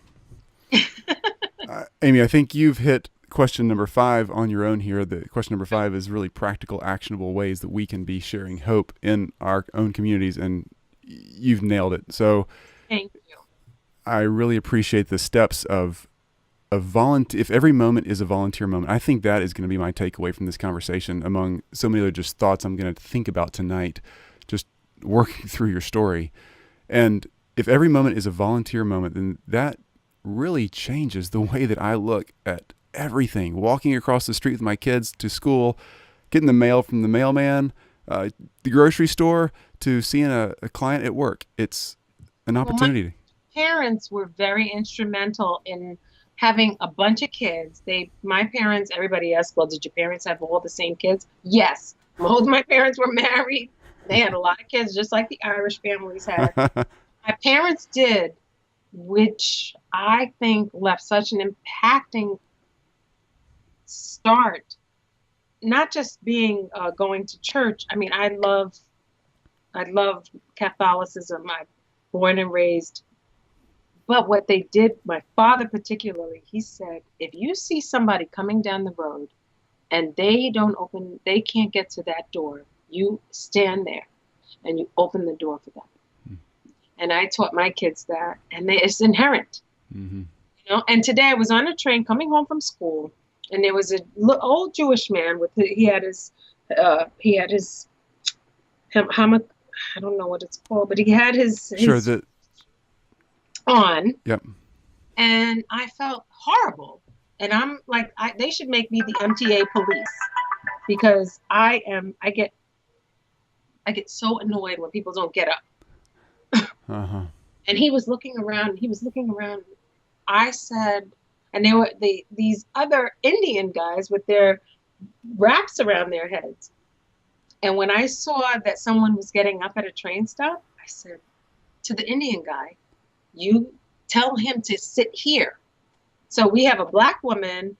Amy, I think you've hit question number 5 on your own here. The question number 5 is really practical, actionable ways that we can be sharing hope in our own communities, and you've nailed it. So thank you. I really appreciate the steps of volunteer. If every moment is a volunteer moment, I think that is going to be my takeaway from this conversation, among so many other just thoughts I'm going to think about tonight, just working through your story. And if every moment is a volunteer moment, then that really changes the way that I look at everything. Walking across the street with my kids to school, getting the mail from the mailman, the grocery store, to seeing a client at work. It's an opportunity. My parents were very instrumental in having a bunch of kids. My parents, everybody asks, well, did your parents have all the same kids? Yes. Both my parents were married. They had a lot of kids, just like the Irish families had. My parents did, which I think left such an impacting start. Not just being going to church. I mean, I love Catholicism. I'm born and raised. But what they did, my father particularly, he said, if you see somebody coming down the road and they can't get to that door, You stand there and you open the door for them. And I taught my kids that, and it's inherent. Mm-hmm. You know. And today I was on a train coming home from school, and there was an old Jewish man with he had his I don't know what it's called, but he had his on. Yep. And I felt horrible, and I'm like, they should make me the MTA police, because I get so annoyed when people don't get up. Uh-huh. And he was looking around. I said, and there were these other Indian guys with their wraps around their heads. And when I saw that someone was getting up at a train stop, I said to the Indian guy, you tell him to sit here. So we have a black woman,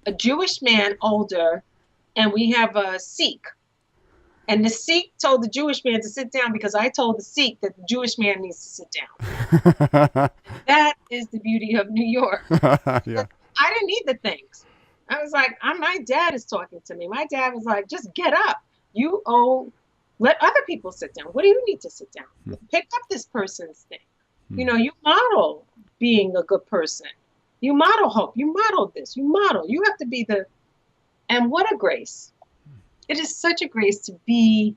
a Jewish man older, and we have a Sikh. And the Sikh told the Jewish man to sit down because I told the Sikh that the Jewish man needs to sit down. That is the beauty of New York. Yeah. I didn't need the things. I was like, my dad is talking to me. My dad was like, just get up. Let other people sit down. What do you need to sit down? Pick up this person's thing. You know, you model being a good person. You model hope. You model this. You have to be and what a grace. It is such a grace to be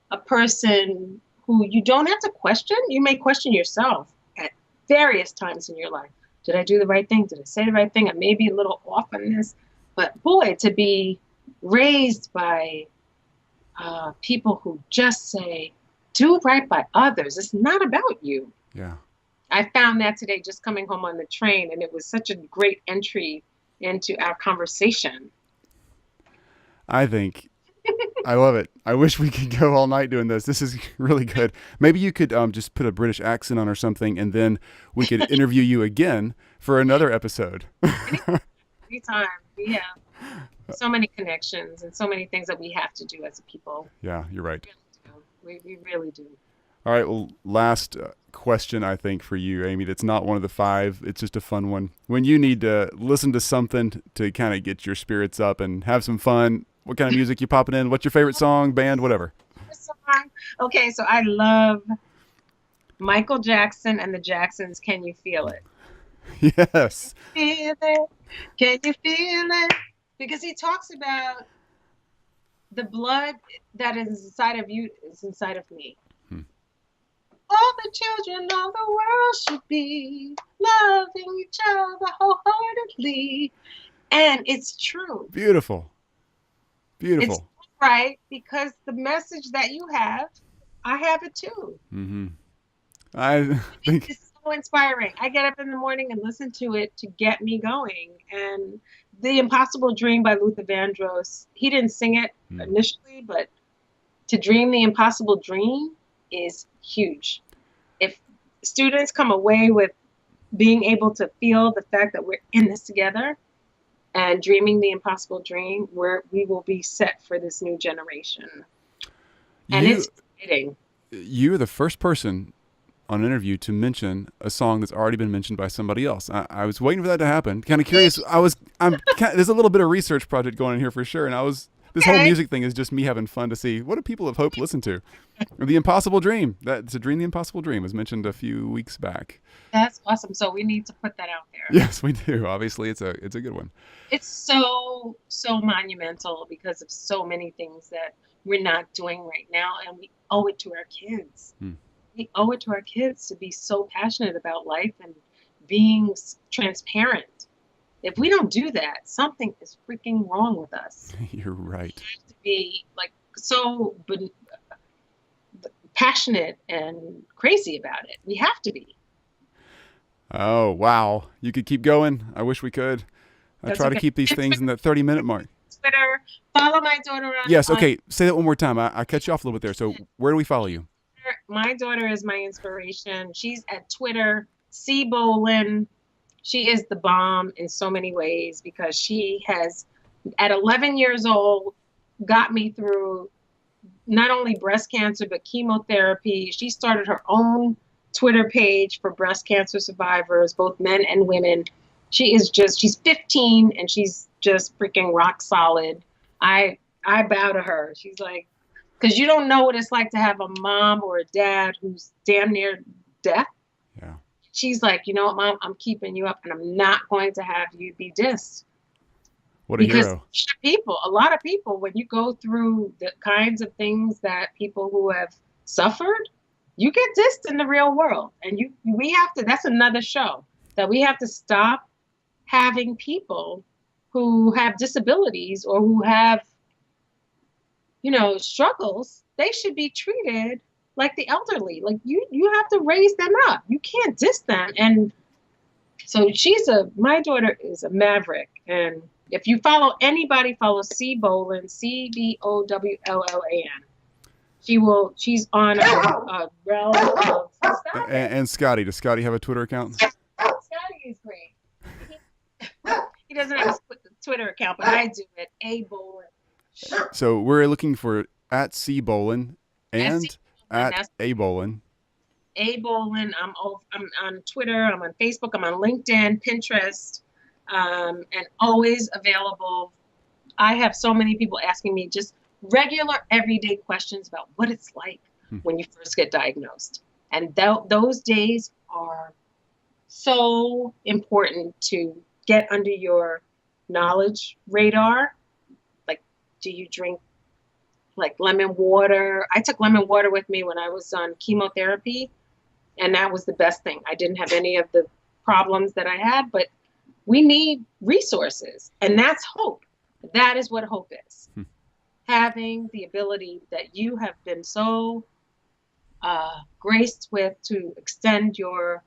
a person who you don't have to question. You may question yourself at various times in your life. Did I do the right thing? Did I say the right thing? I may be a little off on this. But boy, to be raised by people who just say, do right by others. It's not about you. Yeah. I found that today just coming home on the train, and it was such a great entry into our conversation. I think I love it. I wish we could go all night doing this. This is really good. Maybe you could just put a British accent on or something, and then we could interview you again for another episode. Anytime. We have so many connections and so many things that we have to do as a people. Yeah, you're right. We really do. All right. Well, last question, I think, for you, Amy. That's not one of the 5. It's just a fun one. When you need to listen to something to kind of get your spirits up and have some fun, what kind of music you popping in? What's your favorite song, band, whatever? Okay, so I love Michael Jackson and the Jacksons. Can You Feel It? Yes. Feel it? Can you feel it? Because he talks about the blood that is inside of you is inside of me. All the children of the world should be loving each other wholeheartedly. And it's true. Beautiful. It's right, because the message that you have, I have it too. Mm-hmm. I think it's so inspiring. I get up in the morning and listen to it to get me going. And The Impossible Dream by Luther Vandross, he didn't sing it initially, but to dream the impossible dream is huge. If students come away with being able to feel the fact that we're in this together and dreaming the impossible dream, we will be set for this new generation. And it's exciting. You're the first person on an interview to mention a song that's already been mentioned by somebody else. I was waiting for that to happen. Kind of curious. There's a little bit of research project going on here for sure. And this whole music thing is just me having fun to see what do people of hope listen to. The Impossible Dream. To dream the impossible dream was mentioned a few weeks back. That's awesome. So we need to put that out there. Yes, we do. Obviously, it's a good one. It's so monumental because of so many things that we're not doing right now, and we owe it to our kids. We owe it to our kids to be so passionate about life and being transparent. If we don't do that, something is freaking wrong with us. You're right. We have to be so passionate and crazy about it. We have to be. Oh, wow. You could keep going. I wish we could. I try to keep these things in that 30-minute mark. Twitter. Follow my daughter on. Yes. Okay. Say that one more time. I cut you off a little bit there. So where do we follow you? My daughter is my inspiration. She's at Twitter, C Bowllan. She is the bomb in so many ways because she has, at 11 years old, got me through not only breast cancer, but chemotherapy. She started her own Twitter page for breast cancer survivors, both men and women. She's 15 and she's just freaking rock solid. I bow to her. She's like Because you don't know what it's like to have a mom or a dad who's damn near death. Yeah. She's like, you know what, Mom, I'm keeping you up and I'm not going to have you be dissed. What a hero. A lot of people, when you go through the kinds of things that people who have suffered, you get dissed in the real world. And we have to, that's another show, that we have to stop having people who have disabilities or who have, struggles. They should be treated like the elderly. Like you have to raise them up. You can't diss them. And so my daughter is a maverick. And if you follow anybody, follow C. Bowllan, CBOWLLAN. She's on a realm of stuff. And Scotty, does Scotty have a Twitter account? Scotty is great. He doesn't have a Twitter account, but I do it. A. Bowllan. So we're looking for at C. Bowllan and at A. Bowllan. A. Bowllan. I'm on Twitter. I'm on Facebook. I'm on LinkedIn, Pinterest, and always available. I have so many people asking me just regular, everyday questions about what it's like when you first get diagnosed. And those days are so important to get under your knowledge radar. Like, do you drink like lemon water? I took lemon water with me when I was on chemotherapy, and that was the best thing. I didn't have any of the problems that I had, but we need resources, and that's hope. That is what hope is. Having the ability that you have been so graced with to extend your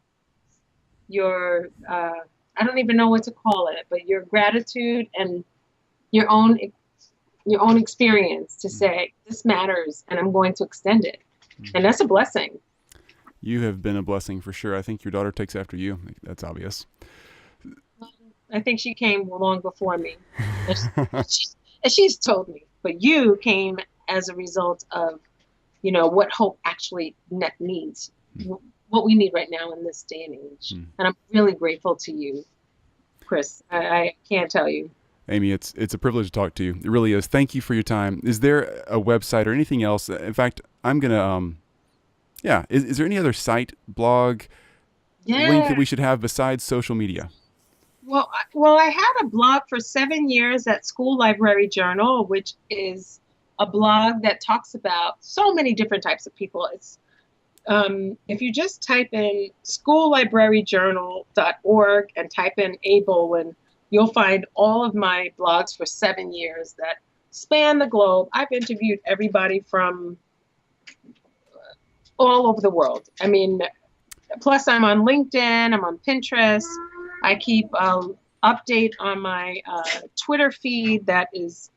I don't even know what to call it, but your gratitude and your own experience to say, this matters and I'm going to extend it. And that's a blessing. You have been a blessing for sure. I think your daughter takes after you. That's obvious. I think she came long before me. And she's told me, but you came as a result of, what hope actually needs, what we need right now in this day and age. And I'm really grateful to you, Chris. I can't tell you. Amy, it's a privilege to talk to you. It really is. Thank you for your time. Is there a website or anything else? In fact, I'm going to, is there any other site, blog, link that we should have besides social media? Well, I had a blog for 7 years at School Library Journal, which is a blog that talks about so many different types of people. It's if you just type in schoollibraryjournal.org and type in A. Bowllan, you'll find all of my blogs for 7 years that span the globe. I've interviewed everybody from all over the world. I mean, plus I'm on LinkedIn, I'm on Pinterest. I keep update on my Twitter feed that is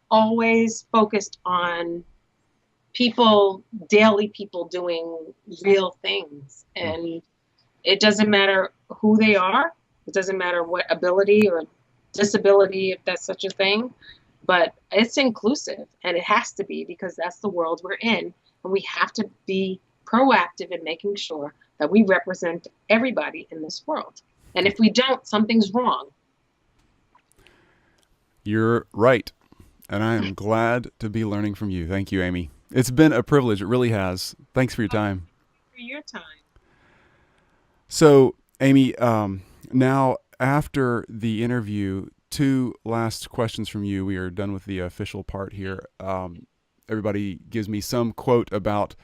always focused on daily people doing real things. And it doesn't matter who they are. It doesn't matter what ability or disability, if that's such a thing, but it's inclusive, and it has to be, because that's the world we're in. And we have to be proactive in making sure that we represent everybody in this world. And if we don't, something's wrong. You're right. And I am glad to be learning from you. Thank you, Amy. It's been a privilege. It really has. Thanks for your time. For your time. So, Amy, now after the interview, 2 last questions from you. We are done with the official part here. Everybody gives me some quote about,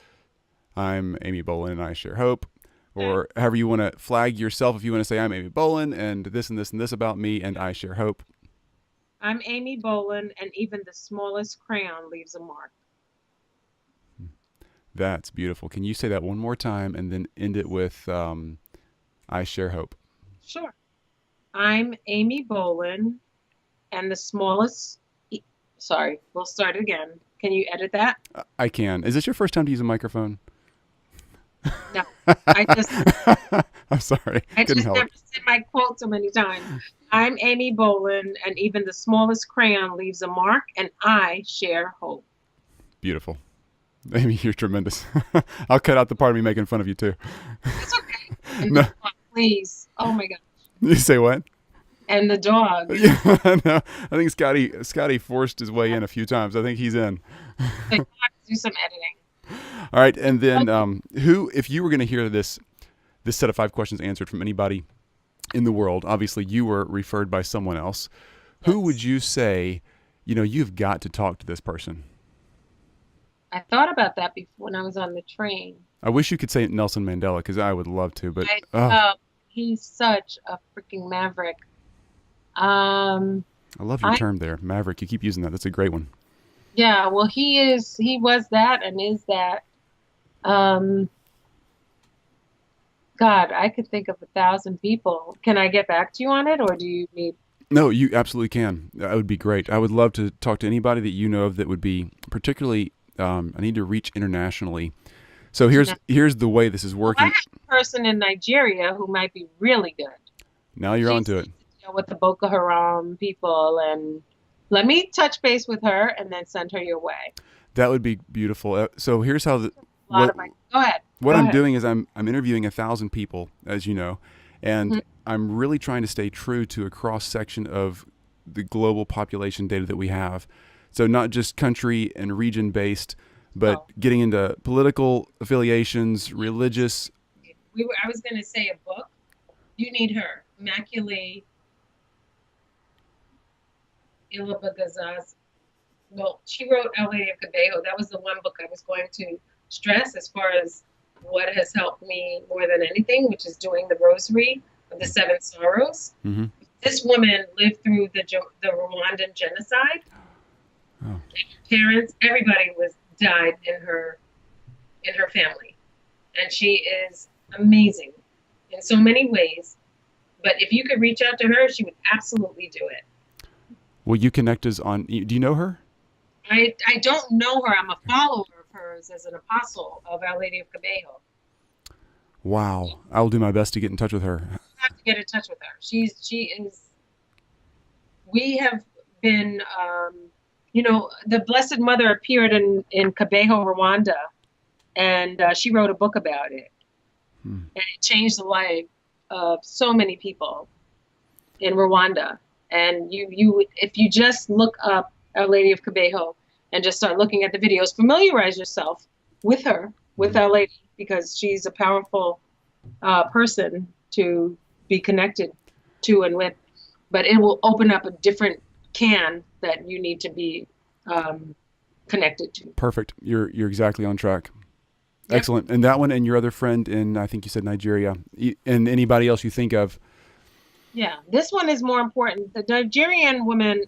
I'm Amy Bowllan and I share hope. Or however you want to flag yourself. If you want to say, I'm Amy Bowllan and this and this and this about me and I share hope. I'm Amy Bowllan, and even the smallest crayon leaves a mark. That's beautiful. Can you say that one more time and then end it with I share hope? Sure. I'm Amy Bowllan, and the smallest... Sorry, we'll start again. Can you edit that? I can. Is this your first time to use a microphone? No, I'm sorry. I just never said my quote so many times. I'm Amy Bowllan, and even the smallest crayon leaves a mark, and I share hope. Beautiful. Amy, you're tremendous. I'll cut out the part of me making fun of you, too. It's okay. And no. Please. Oh, my gosh. You say what? And the dog. Yeah, no, I think Scotty forced his way in a few times. I think he's in. The dog is do some editing. All right. And then if you were going to hear this set of 5 questions answered from anybody in the world, obviously you were referred by someone else. Yes. Who would you say, you've got to talk to this person? I thought about that before when I was on the train. I wish you could say Nelson Mandela, because I would love to, but he's such a freaking maverick. I love your term there, maverick. You keep using that. That's a great one. Yeah, well, he was that and is that. God, I could think of 1,000 people. Can I get back to you on it, or do you need? No, you absolutely can. That would be great. I would love to talk to anybody that you know of that would be particularly. I need to reach internationally. So here's the way this is working. Well, I have a person in Nigeria who might be really good. Now you're onto it. With the Boko Haram people, and let me touch base with her and then send her your way. That would be beautiful. So here's how Go ahead. What I'm doing is I'm interviewing 1,000 people, as you know, and I'm really trying to stay true to a cross section of the global population data that we have. So not just country and region based, but getting into political affiliations, religious. I was going to say a book. You need her, Immaculée Ilabagazaz. Well, she wrote Our Lady of Cabejo. That was the one book I was going to stress as far as what has helped me more than anything, which is doing the Rosary of the Seven Sorrows. Mm-hmm. This woman lived through the Rwandan genocide. Oh. Parents, everybody died in her family, and she is amazing in so many ways. But if you could reach out to her, she would absolutely do it. Will you connect us on? Do you know her? I don't know her. I'm a follower of hers as an apostle of Our Lady of Cabejo. Wow, I'll do my best to get in touch with her. You have to get in touch with her. She is. We have been. The Blessed Mother appeared in Cabejo, Rwanda, and she wrote a book about it. And it changed the life of so many people in Rwanda. And you if you just look up Our Lady of Cabejo and just start looking at the videos, familiarize yourself with her, with Our Lady, because she's a powerful person to be connected to and with. But it will open up a different can that you need to be connected to. Perfect. You're exactly on track. Yep. Excellent. And that one and your other friend in, I think you said Nigeria, and anybody else you think of. Yeah, this one is more important. The Nigerian woman,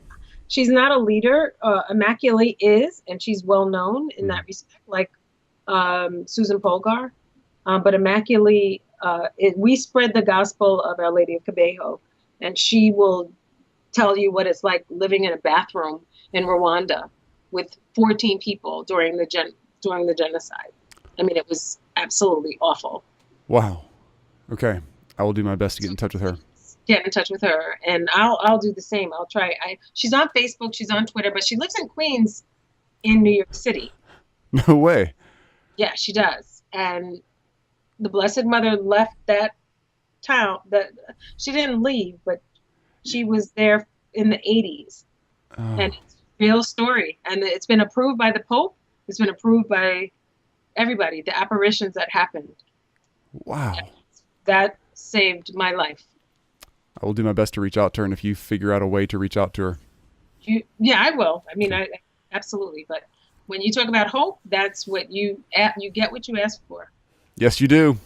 she's not a leader. Immaculée is, and she's well known in that respect, like Susan Polgar. But Immaculée, we spread the gospel of Our Lady of Cabejo, and she will tell you what it's like living in a bathroom in Rwanda with 14 people during the genocide. I mean, it was absolutely awful. Wow. Okay, I will do my best to get in touch with her. Get in touch with her, and I'll do the same. I'll try. She's on Facebook, she's on Twitter, but she lives in Queens, in New York City. No way. Yeah, she does. And the Blessed Mother left that town. She didn't leave, but she was there in the 80s. Oh. And it's a real story. And it's been approved by the Pope. It's been approved by everybody, the apparitions that happened. Wow. That saved my life. I will do my best to reach out to her, and if you figure out a way to reach out to her. Yeah, I will. I mean, I absolutely. But when you talk about hope, that's what you get what you ask for. Yes, you do.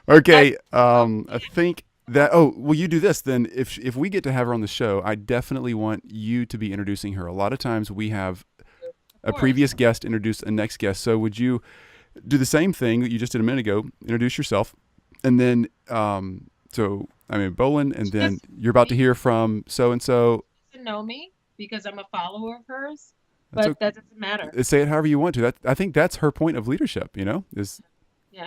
Okay. I think that, will you do this then? If we get to have her on the show, I definitely want you to be introducing her. A lot of times we have a previous guest introduce a next guest. So would you do the same thing that you just did a minute ago, introduce yourself, and then, Bowllan, and then you're about to hear from so-and-so. She doesn't know me because I'm a follower of hers, but that doesn't matter. Say it however you want to. I think that's her point of leadership, Yeah,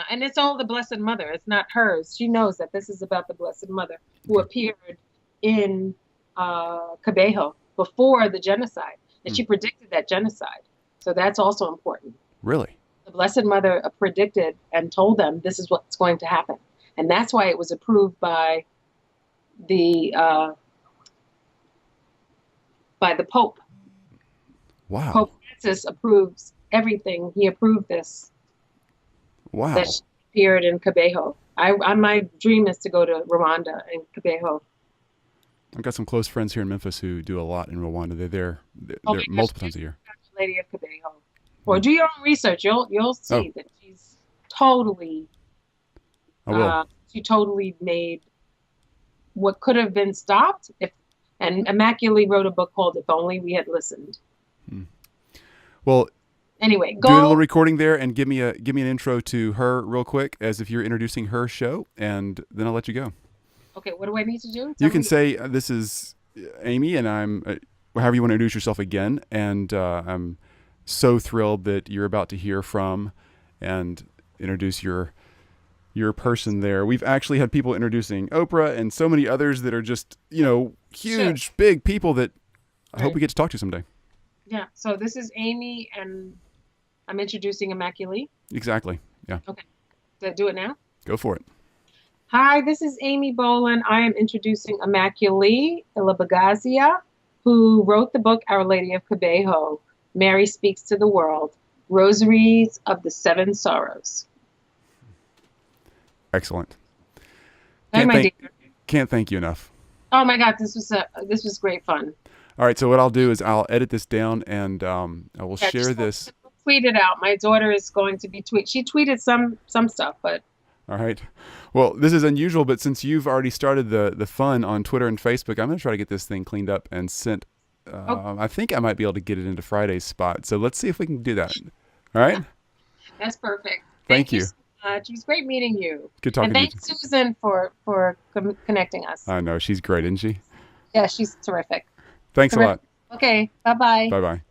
and it's all the Blessed Mother. It's not hers. She knows that this is about the Blessed Mother who appeared in Cabejo before the genocide, and she predicted that genocide. So that's also important. Really? The Blessed Mother predicted and told them this is what's going to happen. And that's why it was approved by the Pope. Wow. Pope Francis approves everything. He approved this. Wow. That she appeared in Kabeho. My dream is to go to Rwanda and Kabeho. I've got some close friends here in Memphis who do a lot in Rwanda. They're there Oh my gosh, multiple times a year. Lady of Kabeho. Or do your own research. You'll see that she's totally. I will. She totally made what could have been stopped and Immaculately wrote a book called "If Only We Had Listened." Well, anyway, do a little recording there and give me an intro to her real quick, as if you're introducing her show, and then I'll let you go. Okay, what do I need to do? You can say, this is Amy, and I'm, however you want to introduce yourself again, and I'm so thrilled that you're about to hear from and introduce your person there. We've actually had people introducing Oprah and so many others that are just, huge, big people that I hope we get to talk to someday. Yeah, so this is Amy, and I'm introducing Immaculately. Exactly, yeah. Okay, did I do it now? Go for it. Hi, this is Amy Bowllan. I am introducing Immaculately Ilabagazia, who wrote the book Our Lady of Kabeho, Mary Speaks to the World, Rosaries of the Seven Sorrows. Excellent. Hi, my dear. Can't thank you enough. Oh my God, this was great fun. All right, so what I'll do is I'll edit this down, and I will share this. Tweet it out. My daughter is going to be She tweeted some stuff, but. All right. Well, this is unusual, but since you've already started the fun on Twitter and Facebook, I'm going to try to get this thing cleaned up and sent. I think I might be able to get it into Friday's spot. So let's see if we can do that. All right? That's perfect. Thank you So much. It was great meeting you. Good talking to you. And thanks, Susan, for connecting us. I know. She's great, isn't she? Yeah, she's terrific. Thanks a lot. Okay. Bye-bye. Bye-bye.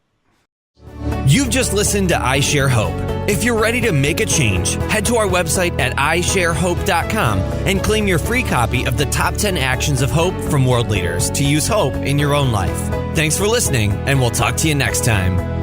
You've just listened to I Share Hope. If you're ready to make a change, head to our website at isharehope.com and claim your free copy of the Top 10 Actions of Hope from World Leaders to use hope in your own life. Thanks for listening, and we'll talk to you next time.